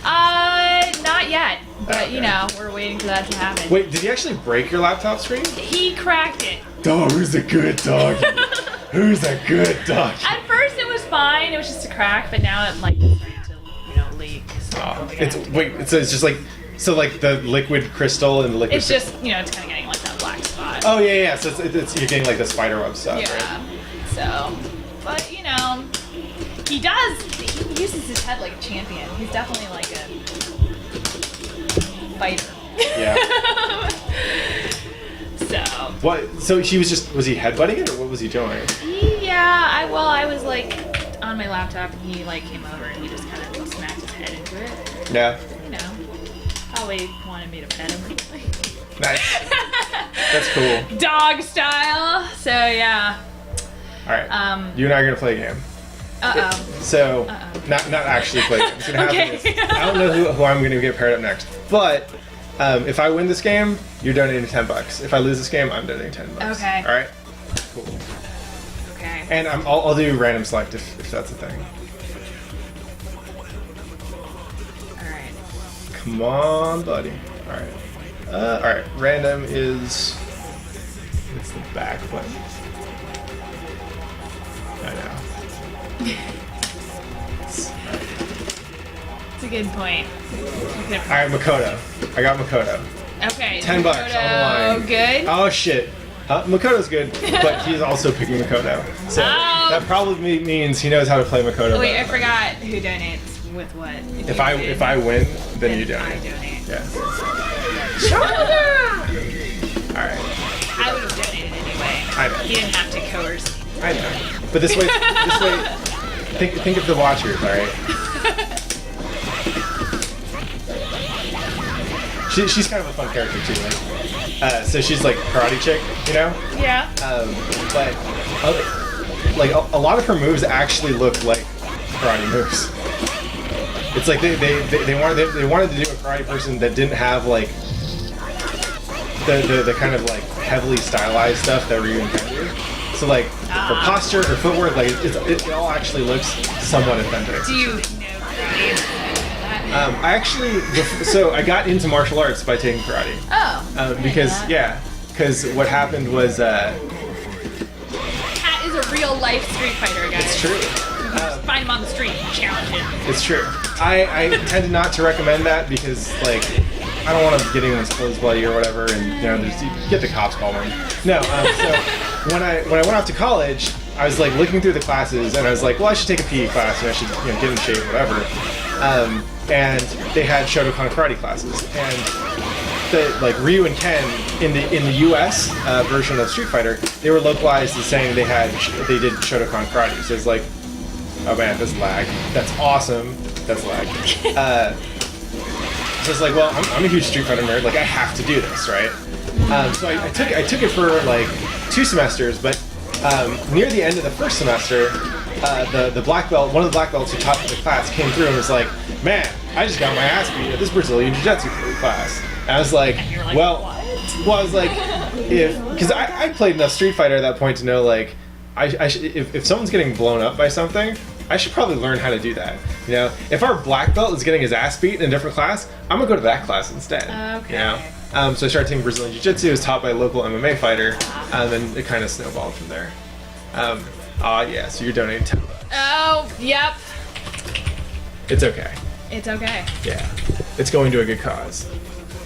Not yet. But Okay. we're waiting for that to happen. Wait, did he actually break your laptop screen? He cracked it. Oh, who's a good dog? Who's a good dog? At first it was fine. It was just a crack, but now it like is starting to leak. So It's just like like the liquid crystal and the liquid. it's just it's kind of getting like that black spot. Oh yeah. So it's you're getting like the spider web stuff. Yeah. Right? So, but he uses his head like a champion. He's definitely like a fighter. Yeah. So. What? So was he headbutting it or what was he doing? Yeah. I was like on my laptop and he like came over and he just kind of smacked his head into it. Yeah. Probably wanted me to pet him. Nice. That's cool. Dog style. So yeah. All right. You and I are gonna play a game. So not actually play a game. What's gonna happen Okay. is I don't know who I'm gonna get paired up next, but if I win this game, you're donating $10. If I lose this game, I'm donating $10. Okay. All right. Cool. Okay. And I'll do random select if that's a thing. Alright. Come on, buddy. All right. All right. Random is it's the back button. I know. It's a good point. All right, Makoto. I got Makoto. Okay. $10 on the line. Good. Oh shit. Makoto's good, but he's also picking Makoto. So that probably means he knows how to play Makoto. Oh, wait, I forgot who donates with what. If I win, then you donate. I donate. Yeah. Alright. I would have donated anyway. I know. He didn't have to coerce me. I know. But this way think of the watchers, alright? She's kind of a fun character too, so she's like karate chick, Yeah. but like a lot of her moves actually look like karate moves. It's like they wanted to do a karate person that didn't have like the kind of like heavily stylized stuff that Ryu and Ken do. So like her posture, her footwork, like it all actually looks somewhat authentic. Do you know karate? I actually, so I got into martial arts by taking karate. Oh. Because what happened was. Kat is a real life Street Fighter, guys. It's true. Just find him on the street and challenge him. It's true. I tend not to recommend that because like I don't want to get anyone's clothes bloody or whatever, and you get the cops calling. No. So when I went off to college, I was like looking through the classes, and I was like, well, I should take a PE class, and I should get in shape, whatever. And they had Shotokan karate classes, and like Ryu and Ken in the U.S. Version of Street Fighter, they were localized as saying they did Shotokan karate. So it's like, oh man, that's lag. That's awesome. That's lag. So it's like, well, I'm a huge Street Fighter nerd. Like I have to do this, right? So I took it for like 2 semesters, but near the end of the first semester, the black belt, one of the black belts who taught the class, came through and was like, man, I just got my ass beat at this Brazilian Jiu-Jitsu class. And I was like, what? I was like, because I played enough Street Fighter at that point to know like if someone's getting blown up by something, I should probably learn how to do that. You know, if our black belt is getting his ass beat in a different class, I'm gonna go to that class instead. Okay. You know? So I started taking Brazilian Jiu-Jitsu. It was taught by a local MMA fighter, and then it kind of snowballed from there. Yeah, so you're donating $10. Oh, yep. It's okay. It's okay. Yeah. It's going to a good cause.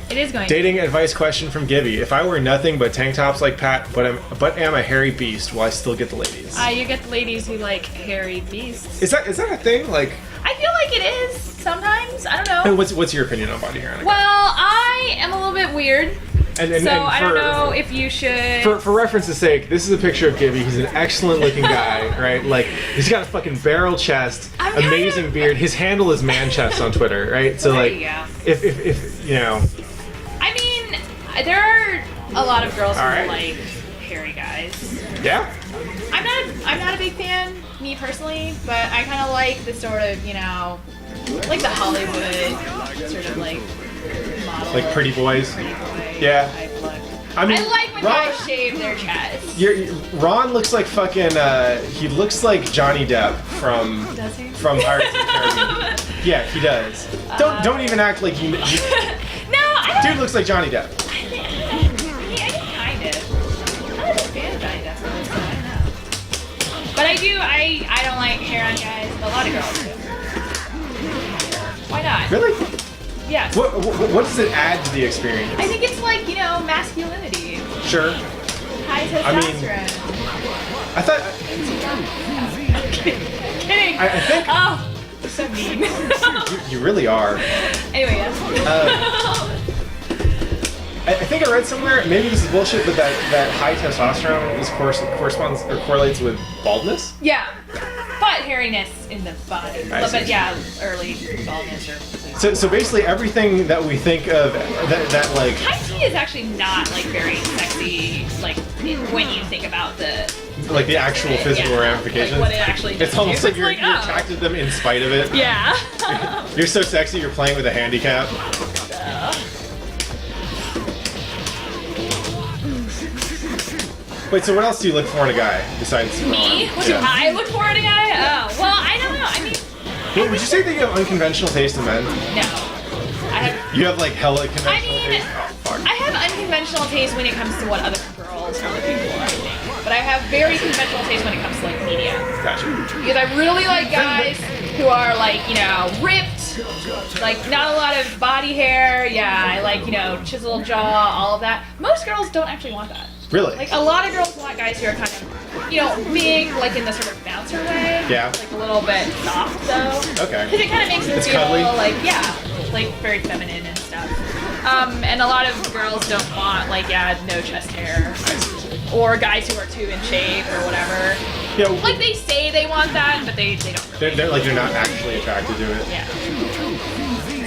It is going Dating advice question from Gibby. If I wear nothing but tank tops like Pat, but am a hairy beast, will I still get the ladies? You get the ladies who like hairy beasts. Is that a thing? Like, I feel like it is sometimes. I don't know. and what's your opinion on body hair? Well, I am a little bit weird. So I don't know if you should. For reference's sake, this is a picture of Gibby. He's an excellent looking guy, right? Like, he's got a fucking barrel chest, amazing beard. His handle is man chest on Twitter, right? So like, if you know. I mean, there are a lot of girls who right. like hairy guys. Yeah. I'm not a big fan, me personally, but I kind of like the sort of, you know, like the Hollywood sort of like model. Like pretty boys. Pretty boy Yeah. type look. I mean, I like when guys shave their chest. Ron looks like fucking. He looks like Johnny Depp from Does he? from Pirates of the Caribbean. Yeah, he does. Don't even act like you. No, I don't. Dude looks like Johnny Depp. I think kind of. I'm not a fan of Johnny Depp, so I don't know. But I don't like hair on guys. A lot of girls do. Why not? Really? Yes. What does it add to the experience? I think it's like, you know, masculinity. Sure. High testosterone. I thought. Kidding. I think. Oh, so mean. You really are. Anyway, yes. I think I read somewhere, maybe this is bullshit, but that high testosterone corresponds or correlates with baldness? Yeah. But hairiness in the body. But yeah, early baldness or... So basically everything that we think of that like... High tea is actually not like very sexy, like when you think about the... Like the actual physical ramifications? Like what it actually does. It's almost like you're oh. attracted to them in spite of it. Yeah. You're so sexy you're playing with a handicap. Wait, so what else do you look for in a guy besides me? What do I look for in a guy? Oh, well, I don't know. I mean... Would you say that you have unconventional taste in men? No. You have like hella conventional taste? Oh, fuck. I have unconventional taste when it comes to what other girls are looking for, I think. But I have very conventional taste when it comes to like media. Gotcha. Because I really like guys who are like, you know, ripped, like not a lot of body hair. Yeah, I like, you know, chiseled jaw, all of that. Most girls don't actually want that. Really? Like a lot of girls want guys who are kind of, you know, big, like in the sort of bouncer way. Yeah. Like a little bit soft though. Okay. Because it kind of makes them It's feel cuddly? like, yeah, like very feminine and stuff. And a lot of girls don't want like, yeah, no chest hair. Or guys who are too in shape or whatever. Yeah. Like they say they want that, but they don't really. They're not actually attracted to it. Yeah.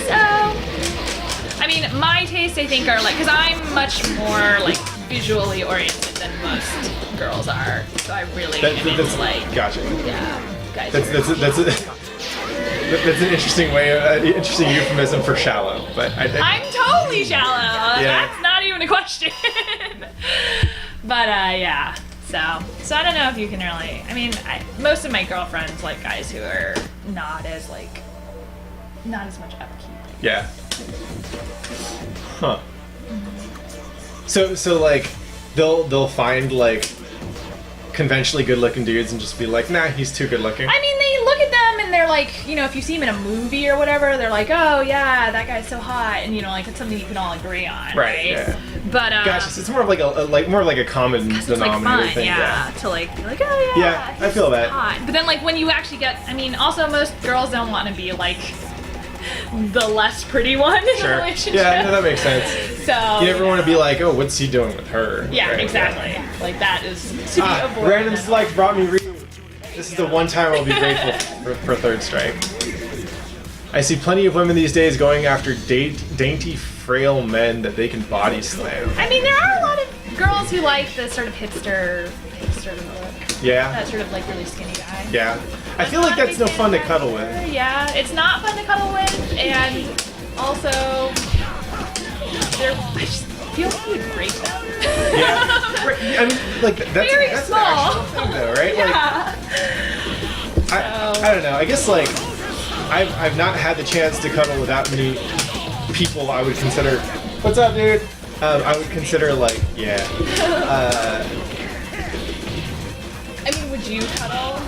So, I mean, my tastes I think are like, because I'm much more like visually oriented than most girls are, so I really am into like. Gotcha. Yeah. Guys. That's an interesting way, interesting euphemism for shallow, but I think. I'm totally shallow. Yeah. That's not even a question. But yeah. So I don't know if you can really. I mean, most of my girlfriends like guys who are not as much upkeep. Yeah. Huh. So like, they'll find like conventionally good-looking dudes and just be like, nah, he's too good-looking. I mean, they look at them and they're like, you know, if you see him in a movie or whatever, they're like, oh yeah, that guy's so hot, and you know, like it's something you can all agree on, right? Yeah. But gosh, it's more of like a common it's denominator like fun, thing. Yeah, to like be like, oh yeah. Yeah, I feel that. Hot. But then like when you actually get, I mean, also most girls don't want to be like the less pretty one in a relationship. Yeah, no, that makes sense. So you never want to be like, oh, what's he doing with her? Yeah, right? exactly. Yeah. Like that is to be avoided. Random select brought me Ryu. This is the one time I'll be grateful for Third Strike. I see plenty of women these days going after dainty, frail men that they can body slam. I mean, there are a lot of girls who like the sort of hipster look. Yeah. That sort of like really skinny guy. Yeah. I feel like that's no fun to cuddle with. Yeah, it's not fun to cuddle with, and also feel like you would break them. Yeah. Right, I mean, like that's Very an small. actual thing, though, right? Yeah. Like, I don't know. I guess like I've not had the chance to cuddle with that many people I would consider. What's up, dude? I would consider like I mean, would you cuddle?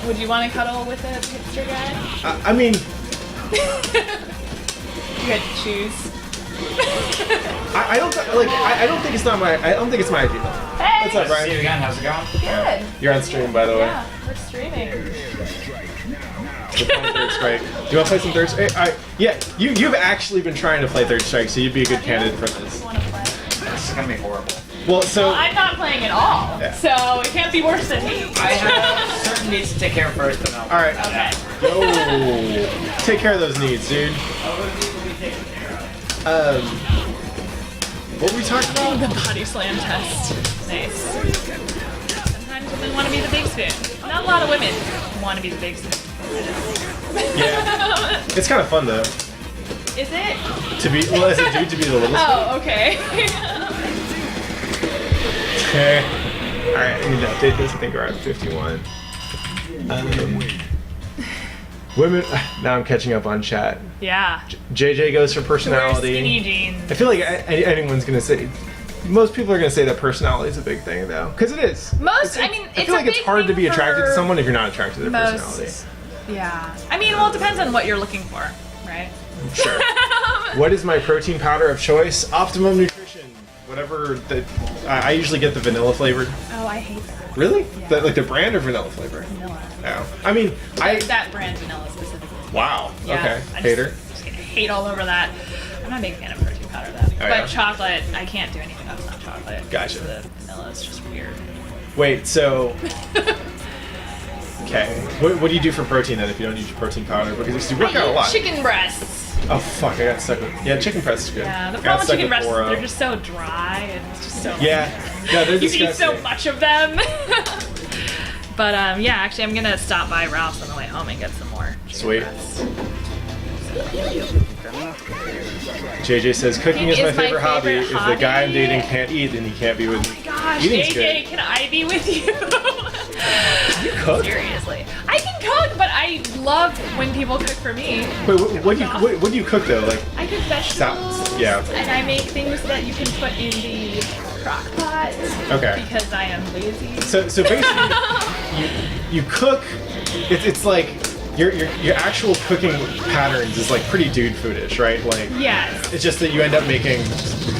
Would you want to cuddle with a hipster guy? I mean, You had to choose. I don't think it's not my. I don't think it's my idea. Hey! What's up, See you Brian? again. How's it going? Good. You're on stream, by the way. Yeah, we're streaming. We're playing Third Strike. Do you want to play some Third Strike? Yeah, you've actually been trying to play Third Strike, so you'd be a good candidate for this. Want to play? This is gonna be horrible. Well, so I'm not playing at all, Yeah. so it can't be worse than me. I have certain needs to take care of first, and I'll. all right. Okay. Yo, take care of those needs, dude. What were we talking about? Oh, the body slam test. Nice. Sometimes women want to be the big spoon. Not a lot of women want to be the big spoon. Yeah, it's kind of fun though Is it? to be. Well, as a dude, to be the little. Oh, okay. Okay. All right, I need to update this. I think we're at 51. Women. Now I'm catching up on chat. Yeah. JJ goes for To wear personality. skinny jeans. I feel like anyone's gonna say. Most people are gonna say that personality is a big thing, though, because it is. Most, I mean, I it's feel a like it's big hard to thing be attracted to for someone if you're not attracted to their personality. most. Yeah. I mean, well, it depends on what you're looking for, right? Sure. What is my protein powder of choice? Optimum Nutrition. Whatever. I usually get the vanilla flavored. Oh, I hate that. Really? Yeah. Like the brand or vanilla flavor? Vanilla. Oh. I mean, That brand vanilla specifically. Wow. Yeah, Okay. I Hater. just gonna hate all over that. I'm not a big fan of protein powder though. But yeah? chocolate, I can't do anything that's not chocolate. Gotcha. The vanilla is just weird. Wait. So. Okay. What do you do for protein then if you don't use your protein powder? Because you work out a lot. Chicken breasts. Oh fuck! I got stuck with. Yeah, chicken breast is good. Yeah, the I got problem with stuck chicken breasts is Oro. they're just so dry and it's just so. Yeah. Yeah, they're You can eat disgusting. so much of them. But yeah, actually, I'm gonna stop by Ralph's on the way home and get some more. chicken Sweet. breasts. JJ says cooking is my favorite hobby. If the hobby. guy I'm dating can't eat, then he can't be with me. Gosh, Eating's AJ, good. can I be with you? You cook? Seriously, I can cook, but I love when people cook for me. Wait, what do you cook though? Like, I cook vegetables. Yeah. And I make things that you can put in the crock pot. Okay. Because I am lazy. so basically, you cook. It's like your actual cooking patterns is like pretty dude foodish, right? Like, Yes. it's just that you end up making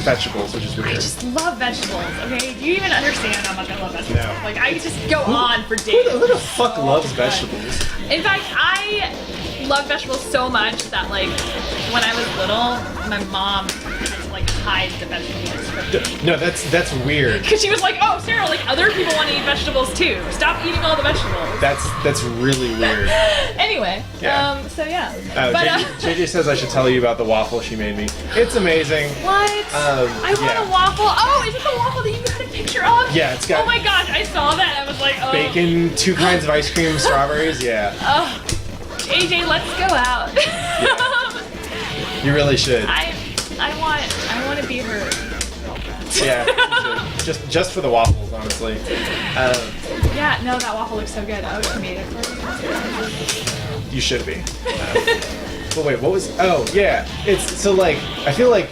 vegetables, which is I weird. just love vegetables, okay? Do you even understand how much I love vegetables? No. Like, I could just go on for days. Who the fuck loves But- vegetables? In fact, I love vegetables so much that, like, when I was little, my mom had to, like, hide the vegetables from me. No, that's weird. Because she was like, oh, Sarah, like, other people want to eat vegetables too. Stop eating all the vegetables. That's really weird. Anyway, Yeah. so yeah. Oh, But, JJ says I should tell you about the waffle she made me. It's amazing. what? yeah. I want a waffle. Oh, is it the waffle that you got a picture of? Yeah, it's got Oh my gosh, I saw that. I was like, oh. bacon, 2 kinds of ice cream, strawberries. Yeah, Oh, AJ, let's go out. you really should. I want to be her girlfriend. Yeah, you should. just for the waffles, honestly. Yeah, no, that waffle looks so good. I would have made it for you. You should be. But wait, what was? Oh yeah, it's so like I feel like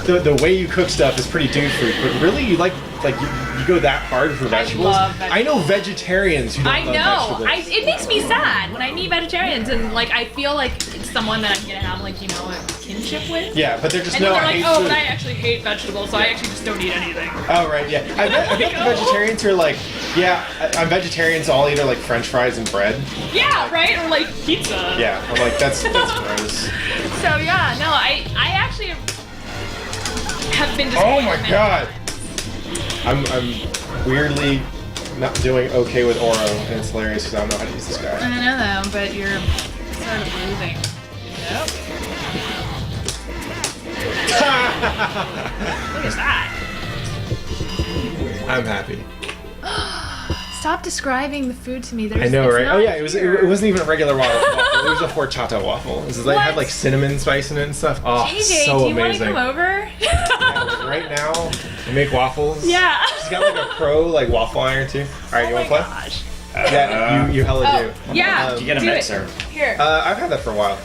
the way you cook stuff is pretty dude food, but really you like you go that hard for vegetables. love vegetables. I know vegetarians who don't I love know. vegetables. It makes me sad when I meet vegetarians and like I feel like it's someone that I'm gonna have like a kinship with. Yeah, but they're just And then no. they're I like, hate oh, food. but I actually hate vegetables, so I actually just don't eat anything. Oh right, yeah. I bet the vegetarians are like, yeah, I'm vegetarian, so I'll eat like French fries and bread. Yeah, right? Or like pizza. Yeah, I'm like that's gross. So yeah, no, I actually have been Oh disappointed my many god, times. I'm weirdly not doing okay with Oro, and it's hilarious because I don't know how to use this I guy. know though, but you're sort of losing. Yep. Look at that. I'm happy. Stop describing the food to me. There's, I know, it's right? not Oh yeah, it wasn't even a regular waffle. It was a horchata waffle. It had What? like cinnamon spice in it and stuff. Oh, JJ, so do you want to amazing. come over? right now, we make waffles. Yeah. She's got like a pro like waffle iron too. All right, Oh you my want to play? gosh. Yeah, you hella do. Yeah. Did you get a do mixer? It. Here. I've had that for a while.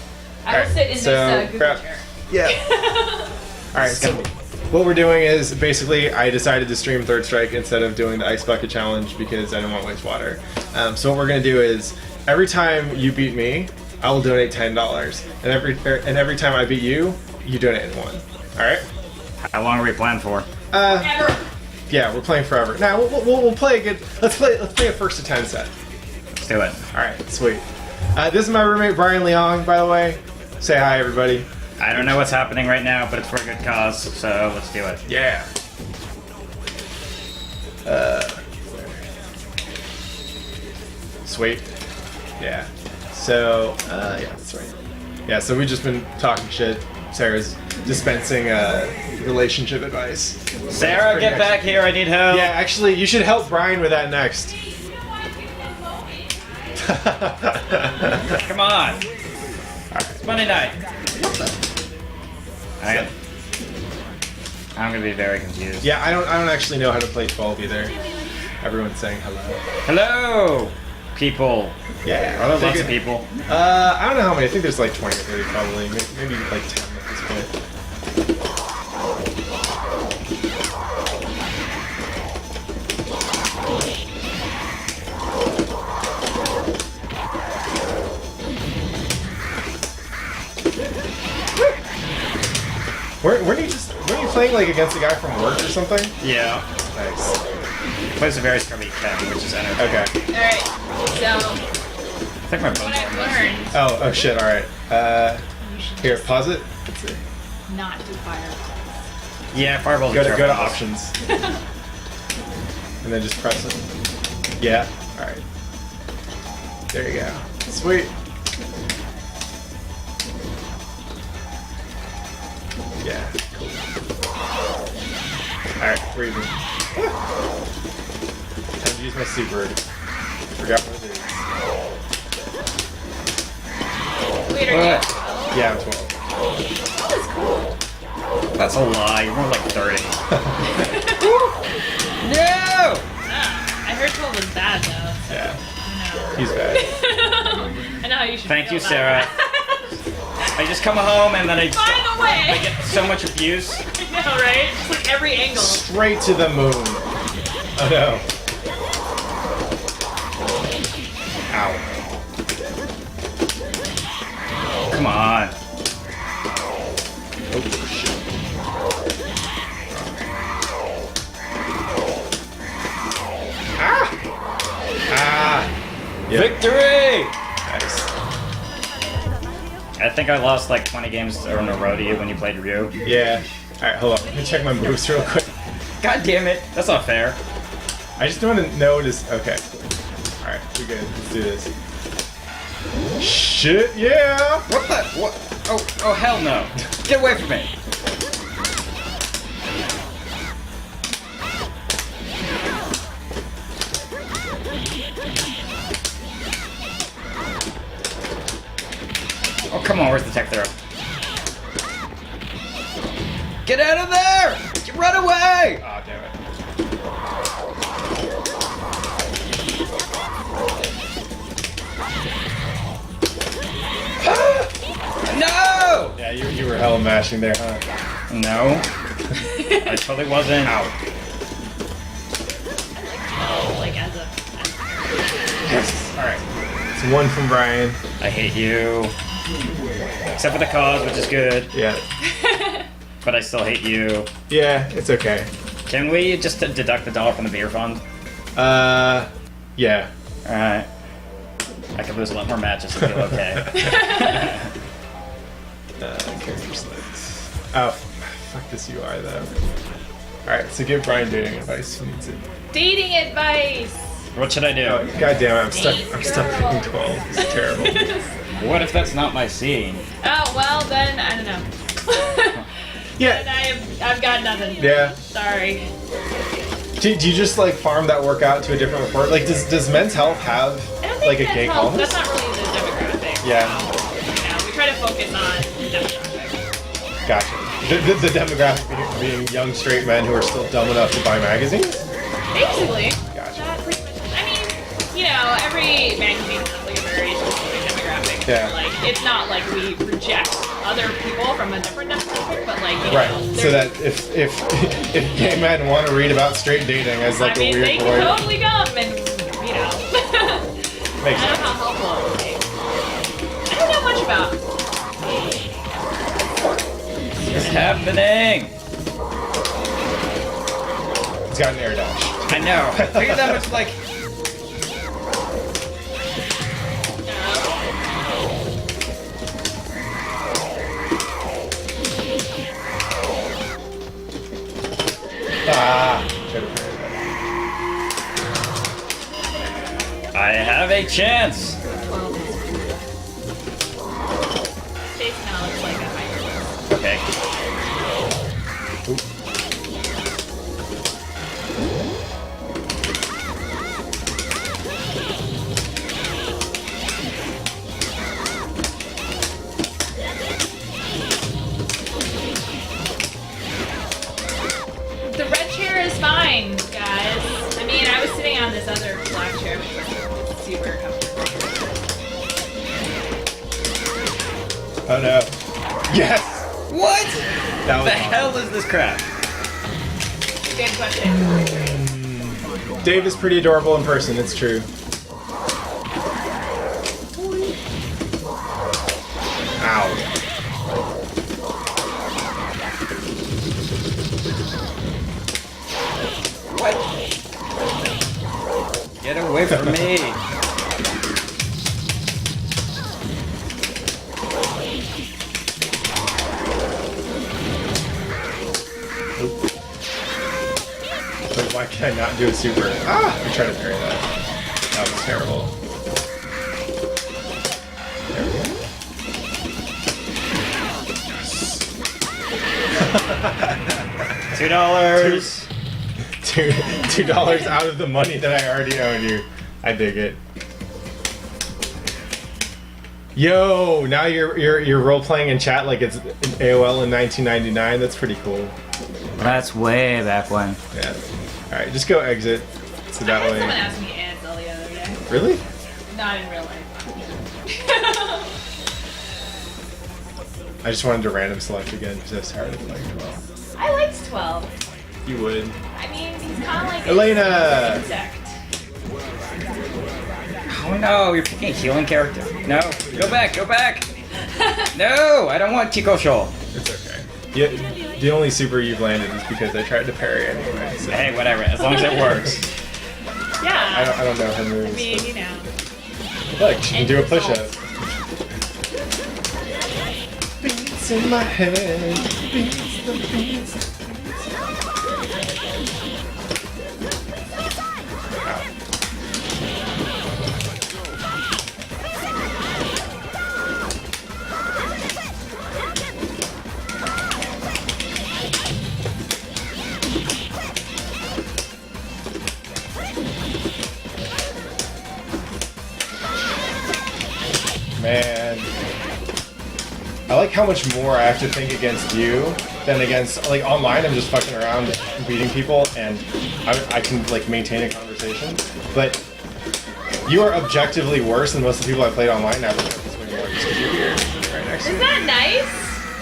I will alright, sit in so this Google grab- chair. Yeah. All right, so what we're doing is basically I decided to stream Third Strike instead of doing the Ice Bucket Challenge because I didn't want to waste water. So what we're gonna do is every time you beat me, I will donate $10, and every time I beat you, you donate one. All right? How long are we planning for? Ever. Yeah, we're playing forever. Now we'll play a good. Let's play a first to 10 set. Let's do it. All right, sweet. This is my roommate Brian Leong, by the way. Say hi, everybody. I don't know what's happening right now, but it's for a good cause, so let's do it. Yeah. Sweet. Yeah. So, yeah, that's right. Yeah, so we've just been talking shit. Sarah's dispensing relationship advice. Sarah, get back here. I need help. Yeah, actually, you should help Brian with that next. Come on. It's Monday night. I'm gonna be very confused. Yeah, I don't actually know how to play 12 either. Everyone's saying hello. Hello, people. Yeah. Are there lots of people? I don't know how many. I think there's like 20 or 30 probably. Maybe like 10 at this point. Weren't you playing like against a guy from work or something? Yeah. Nice. Plays a very scrubby Ken, which is entertaining. Okay. Alright, so I think my what bones I've are learned, Oh shit, alright. Here, pause it. not to fire. Yeah, fireballs Go are to terrible. options. And then just press it. Yeah, alright. There you go. Sweet. Yeah, cool. Alright, we're even. Time to use my super. Forgot what it is. Wait, are What? you? Yeah, I'm 12. That was cool. That's a lie. You're more like 30. No! I heard 12 was bad though. Yeah, I he's bad. know. I know how you should Thank feel you, about Sarah. that. I just come home and then I By the way! get so much abuse. I know, right? Just like every angle. Straight to the moon. Oh no. Ow. Come on. Oh shit. Ah! Ah! Yep. Victory! Nice. I think I lost like 20 games in a row to you when you played Ryu. Yeah. Alright, hold on. Let me check my moves real quick. God damn it. That's not fair. I just want to know what is. Okay. Alright, we're good. Let's do this. Shit, yeah! What the? What? Oh, hell no. Get away from me. Oh, come on. Where's the tech throw? Get out of there! Run away! Oh, damn it. No! Yeah, you were hella mashing there, huh? No. I totally wasn't. Ow. Oh, like as a. Yes. Alright. It's one from Brian. I hate you. Except for the cause, which is good. Yeah. But I still hate you. Yeah, it's okay. Can we just deduct the $1 from the beer fund? Yeah. Alright. I could lose a lot more matches and feel okay. Character selects. Oh, fuck this UI though. Alright, so give Brian dating advice. He needs it. Dating advice! What should I do? Oh, God damn it, I'm stuck picking 12. This is terrible. What if that's not my scene? Oh, well, then, I don't know. Yeah. I've got nothing. Yeah. Sorry. Do you just like farm that workout to a different report? Like, does Men's Health have I don't think like a that's gay health. column? That's not really the demographic. Yeah. No, we try to focus on demographic. Gotcha. The demographic being young straight men who are still dumb enough to buy magazines? Basically. Gotcha. That pretty much. I mean, you know, every magazine has like a very specific demographic. Yeah. Like, it's not like we reject other people from a different demographic, but like, you Right. know. So that if gay men want to read about straight dating as like I mean, a weird they boy, can totally come and, you know. makes I don't know sense. how helpful it would be. I don't know much about. What's happening? It's got an air dash. I know. I figured that was like. Ah. I have a chance. Face now looks like a higher. Okay. The red chair is fine, guys. I mean, I was sitting on this other black chair, which was super comfortable. Oh no. Yes. What? That What was the hell is this crap? Good question. Dave is pretty adorable in person. It's true. Ow. What? Get away from me. But why can I not do a super? Ah! I tried to parry that. That was terrible. There we go. $2. $2 out of the money that I already owe you. I dig it. Yo, now you're role playing in chat like it's AOL in 1999. That's pretty cool. That's way back when. Yeah. All right, just go exit. So I that had someone way. ask me Ansel the other day. Really? Not in real life. I just wanted to random select again because I was tired of playing 12. I liked 12. You would. I mean, he's kind of like Elena! an insect. Oh no, you're picking a healing character. No, go back, go back. No, I don't want Chico Shoal. It's okay. Yeah, the only super you've landed is because I tried to parry anyway. So Hey, whatever, as long as it works. Yeah. I don't know her moves. I mean, you know. Look, she can do a And push-up. results. Beats in my head. Beats the beats. Man, I like how much more I have to think against you than against, like, online. I'm just fucking around beating people and I can, like, maintain a conversation. But you are objectively worse than most of the people I played online now that it's winning more just because you're here right next to Is me. that nice?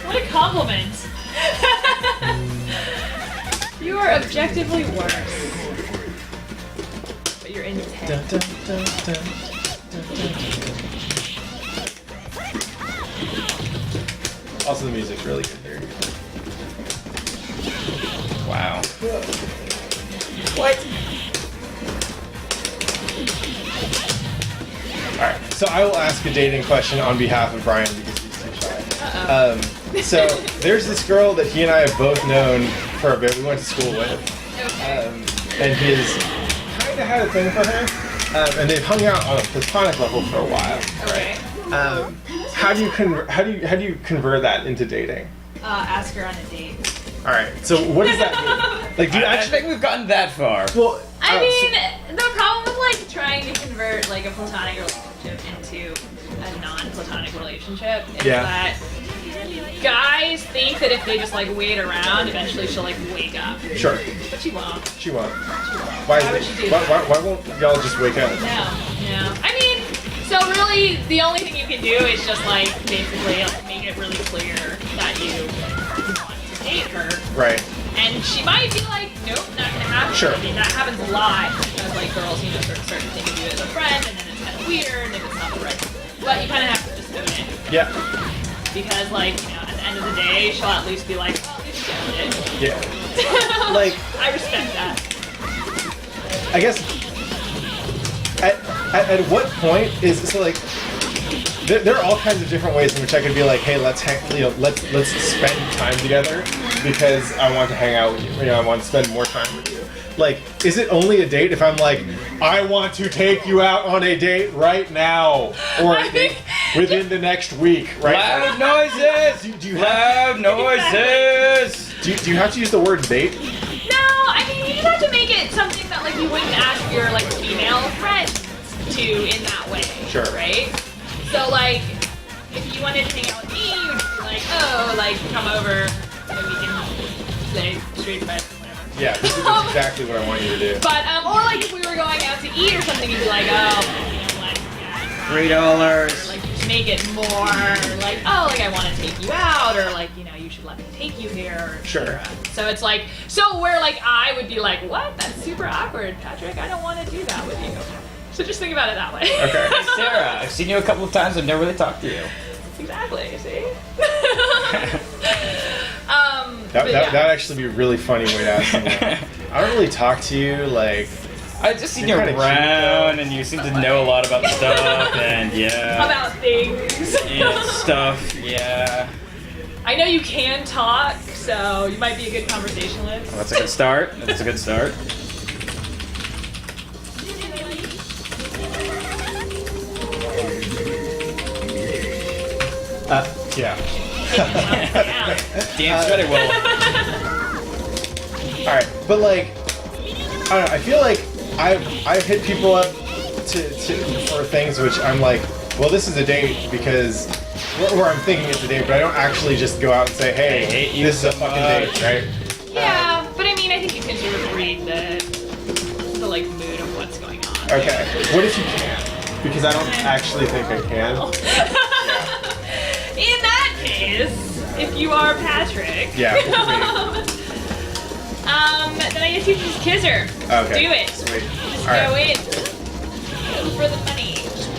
What a compliment. You are objectively worse. But you're intense. Dun, dun, dun, dun, dun, dun. Also, the music's really good here. Wow. What? Alright, so I will ask a dating question on behalf of Brian because he's too shy. So, there's this girl that he and I have both known for a bit. We went to school with. And he has kind of had a thing for her. And they've hung out on a platonic level for a while. Okay. How do you convert that into dating? Ask her on a date. All right. So what does that mean? Like, do you I actually? think we've gotten that far. Well, I mean, the problem with like trying to convert like a platonic relationship into a non-platonic relationship is Yeah. that guys think that if they just like wait around, eventually she'll like wake up. Sure. But she won't. She won't. Why Why would she do that? why won't y'all just wake up? No. I mean, so really, the only thing you can do is just like basically make it really clear that you want to date her. Right. And she might be like, nope, not gonna happen. Sure. I mean, that happens a lot because like girls, start to think of you as a friend, and then it's kind of weird if it's not the right. But you kind of have to just own it. Yeah. Because like, at the end of the day, she'll at least be like, oh, this is it. Yeah. Like, I respect that. I guess at what point is so like there are all kinds of different ways in which I could be like, hey, let's spend time together because I want to hang out with you. I want to spend more time with you. Like, is it only a date if I'm like, I want to take you out on a date right now, or within the next week, right? Loud noises! Do you Loud noises! Do you have to use the word date? No, I mean, you just have to make it something that like you wouldn't ask your like female friends to in that way. Sure. Right? So like, if you wanted to hang out with me, you would be like, oh, like come over and we can say straight bed. Yeah, this is exactly what I want you to do. But or like if we were going out to eat or something, you'd be like, oh, like $3. like just make it more like, oh, like I want to take you out, or like you should let me take you here. Sure. So it's like where like I would be like, what? That's super awkward, Patrick. I don't want to do that with you. So just think about it that way. Okay. Hey, Sarah, I've seen you a couple of times. I've never really talked to you. Exactly. See. That'd actually be a really funny way to ask someone. I don't really talk to you, like... I've just seen you You're kinda around, cute, and you seem to know a lot about stuff, and yeah. About things. Yeah, stuff, yeah. I know you can talk, so you might be a good conversationalist. Well, that's a good start. That's a good start. Yeah. Yeah. Damn straight I will. Alright, but like... I don't know, I feel like I've hit people up for things which I'm like, well, this is a date because... Or I'm thinking it's a date, but I don't actually just go out and say, hey, this is a fucking date, right? Yeah, but I mean, I think you can sort of read the like mood of what's going on. Okay, what if you can't? Because I don't actually think I can. In that case, if you are Patrick, Yeah. then I guess you can just kiss her. Okay. Do it. Sweet. Just All go right. in. For the money.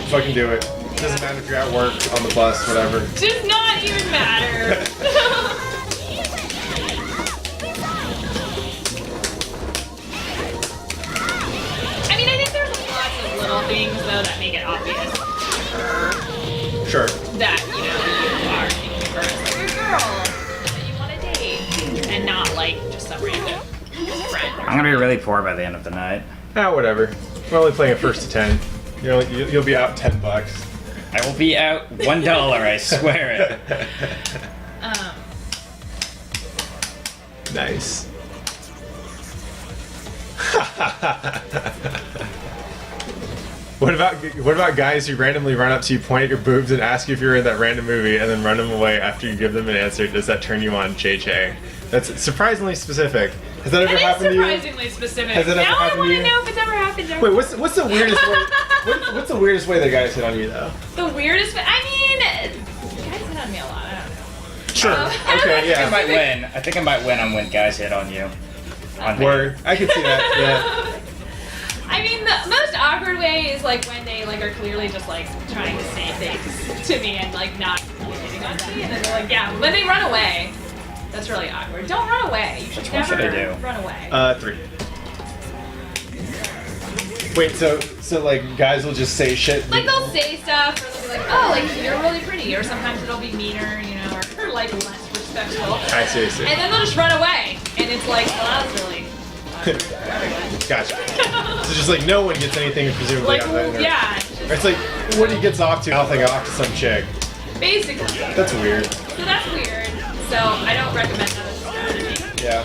Fucking do it. Doesn't matter if you're at work, on the bus, whatever. Does not even matter. I mean, I think there's lots of little things though that make it obvious to her Sure. that you are thinking of her as like a girl that you want to date, and not like just some random friend. I'm gonna be really poor by the end of the night. Ah, whatever. We're only playing a first to 10. You'll be out $10. I will be out $1, I swear it. Nice. What about guys who randomly run up to you, point at your boobs, and ask you if you're in that random movie, and then run them away after you give them an answer? Does that turn you on, JJ? That's surprisingly specific. Has that ever happened to you? Surprisingly specific. Has that ever now I happened want to to you? know if it's ever happened to her. Wait, what's the weirdest way? What's the weirdest way that guys hit on you though? The weirdest. I mean, guys hit on me a lot. I don't know. Sure. Okay. I Yeah. might win. I think I might win on when guys hit on you. On me. Word. I can see that. Yeah. I mean, the most awkward way is like when they like are clearly just like trying to say things to me and like not hitting on me, and then they're like, yeah, when they run away. That's really awkward. Don't run away. You should Which one never should I do? run away. 3. Wait, so like guys will just say shit. Like they'll say stuff, or they'll be like, "Oh, like you're really pretty," or sometimes it'll be meaner, or like less respectful. I see. And then they'll just run away, and it's like, well, that was really. Gotcha. So just like no one gets anything presumably Like, out of that. interview. yeah. It's like what he gets off to, nothing off to some chick. Basically. That's weird. So that's weird. So I don't recommend that as a strategy. Yeah.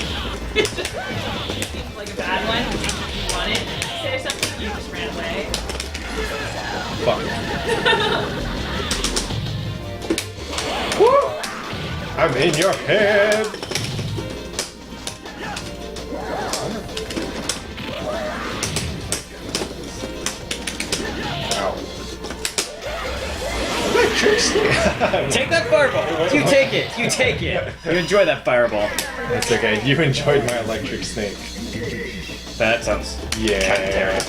It seems like a bad one. If you want it, say something, you just ran away. Fuck. Woo! I'm in your head. Ow. Electric snake. Take that fireball. You take it. You take it. You enjoy that fireball. It's okay. You enjoyed my electric snake. That sounds Yeah. kind of terrible.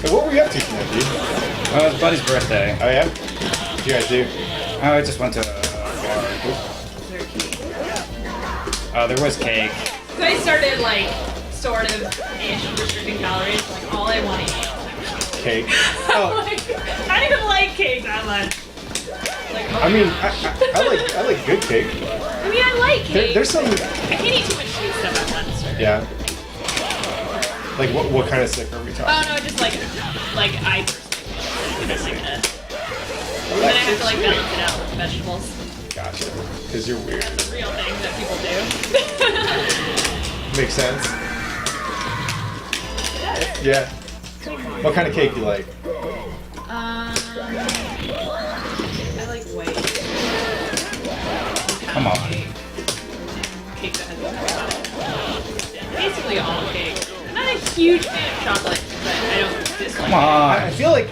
Hey, what were you up to tonight, dude? Oh, it's Buddy's birthday. Oh yeah? What you guys do? Oh, I just went to a bar. Oh, there was cake. So I started like sort of ish restricting calories. Like all I want to eat. Cake. Oh. Oh, Like, I don't even like cake that much. Like, oh I mean, my gosh. I like good cake. I mean, I like cake. There's some. I can't eat too much sweet stuff at once. Or... Yeah. Like what kind of sick are we talking? Oh no, just like I personally just like this. And then I have to like balance it out with vegetables. Gotcha. Because you're weird. That's a real thing that people do. Makes sense. Yeah. What kind of cake do you like? I like white. Come on. Cake that has basically all cake. I'm not a huge fan of chocolate, but I don't dislike Come it. on. I feel like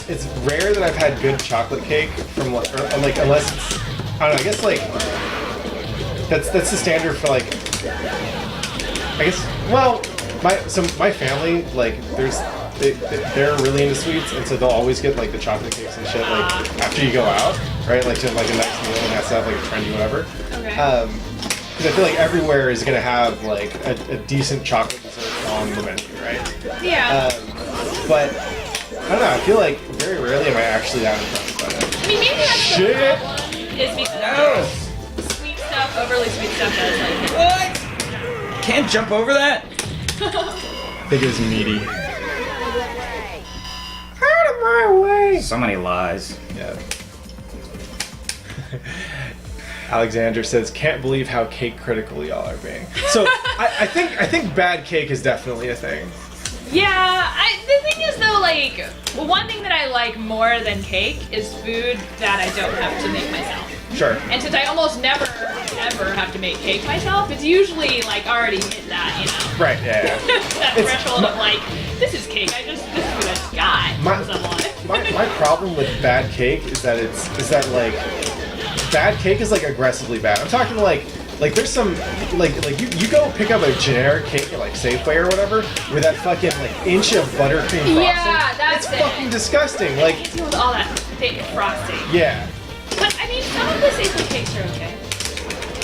it's rare that I've had good chocolate cake from like, or, like unless it's, I don't know. I guess like that's the standard for like. I guess well, my family like they're really into sweets, and so they'll always get like the chocolate cakes and shit like after you go out, right? Like to like a nice meal and that stuff, like a trendy whatever. Okay. Because I feel like everywhere is gonna have like a decent chocolate dessert on the menu, right? Yeah. But I don't know. I feel like very rarely am I actually that impressed by it. I mean, maybe that's Shit. the problem. Is because sweet stuff, overly sweet stuff does like. What? Can't jump over that? I think it was meaty. Out of my way! So many lies. Yeah. Alexander says, "Can't believe how cake critical y'all are being." So I think bad cake is definitely a thing. Yeah, the thing is though, like, one thing that I like more than cake is food that I don't have to make myself. Sure. And since I almost never, ever have to make cake myself, it's usually like already hit that, you know. Right. Yeah. That It's threshold of like, this is cake. This is what I just got from someone. my problem with bad cake is that like bad cake is like aggressively bad. I'm talking like there's some like you go pick up a generic cake at like Safeway or whatever with that fucking like inch of buttercream frosting. Yeah, that's it's it. fucking disgusting. Like It deal with all that thick frosting. yeah. But I mean, some of the Safeway cakes are okay.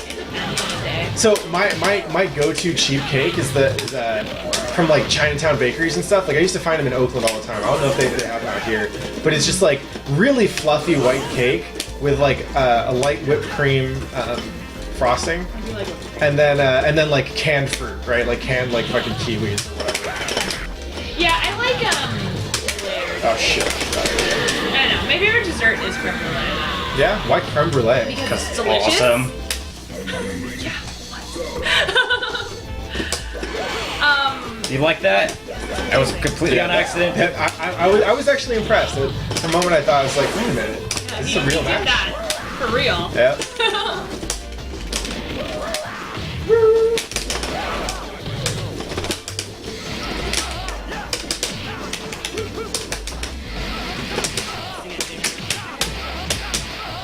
It depends on the day. So my go-to cheap cake is the from like Chinatown bakeries and stuff. Like I used to find them in Oakland all the time. I don't know if they have them out here, but it's just like really fluffy white cake with like a light whipped cream frosting, I do like and then like canned fruit, right? Like canned like fucking kiwis or whatever. Yeah, I like layers. Oh shit. I don't know. My favorite dessert is creme brulee. Yeah, why creme brulee? Because it's It's delicious. awesome. You like that? That was completely on accident. I was actually impressed. For a moment I thought I was like, wait a minute, is this a real you match? did that for real. Yeah.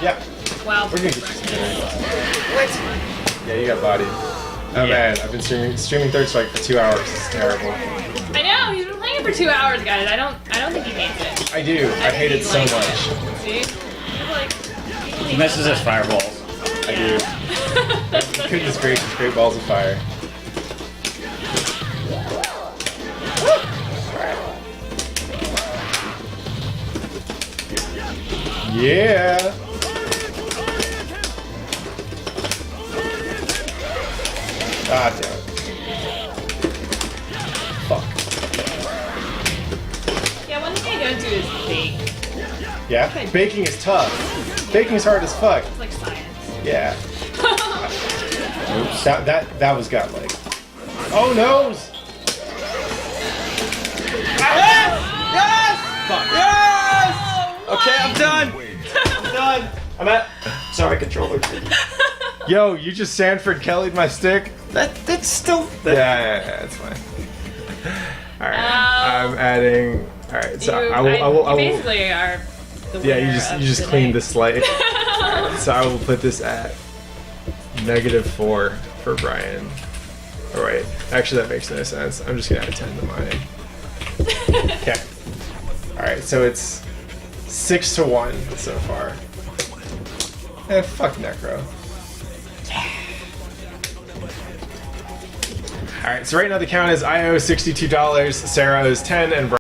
Yeah. Wow. We're gonna get you some what? Yeah, you got bodied. Oh Yeah. man, I've been streaming Third Strike for 2 hours. It's terrible. I know he's been playing it for 2 hours, guys. I don't think he hates it. I do. I hate think it he so likes much. it. See? He's like. He misses his fireballs. I do. Goodness gracious, great balls of fire. Yeah. Ah, damn it. Fuck. Yeah, one thing I don't do is bake. Yeah? Baking is tough. Baking is hard as fuck. It's like science. Yeah. Oops. That was godlike. Oh no! Yes! Fuck. Yes! Okay, I'm done. I'm done. I'm at Sorry, controller. Yo, you just Sanford Kelly'd my stick? That's still. Yeah, it's fine. Alright, I'm adding. Alright, so You, I will. you basically are the winner. Yeah, you just cleaned the slate. Alright, so I will put this at -4 for Brian. Oh, wait, actually that makes no sense. I'm just gonna add 10 to mine. Okay. Alright, so it's 6-1 so far. Fuck Necro. Alright, so right now the count is I owe $62, Sarah owes 10, and Brian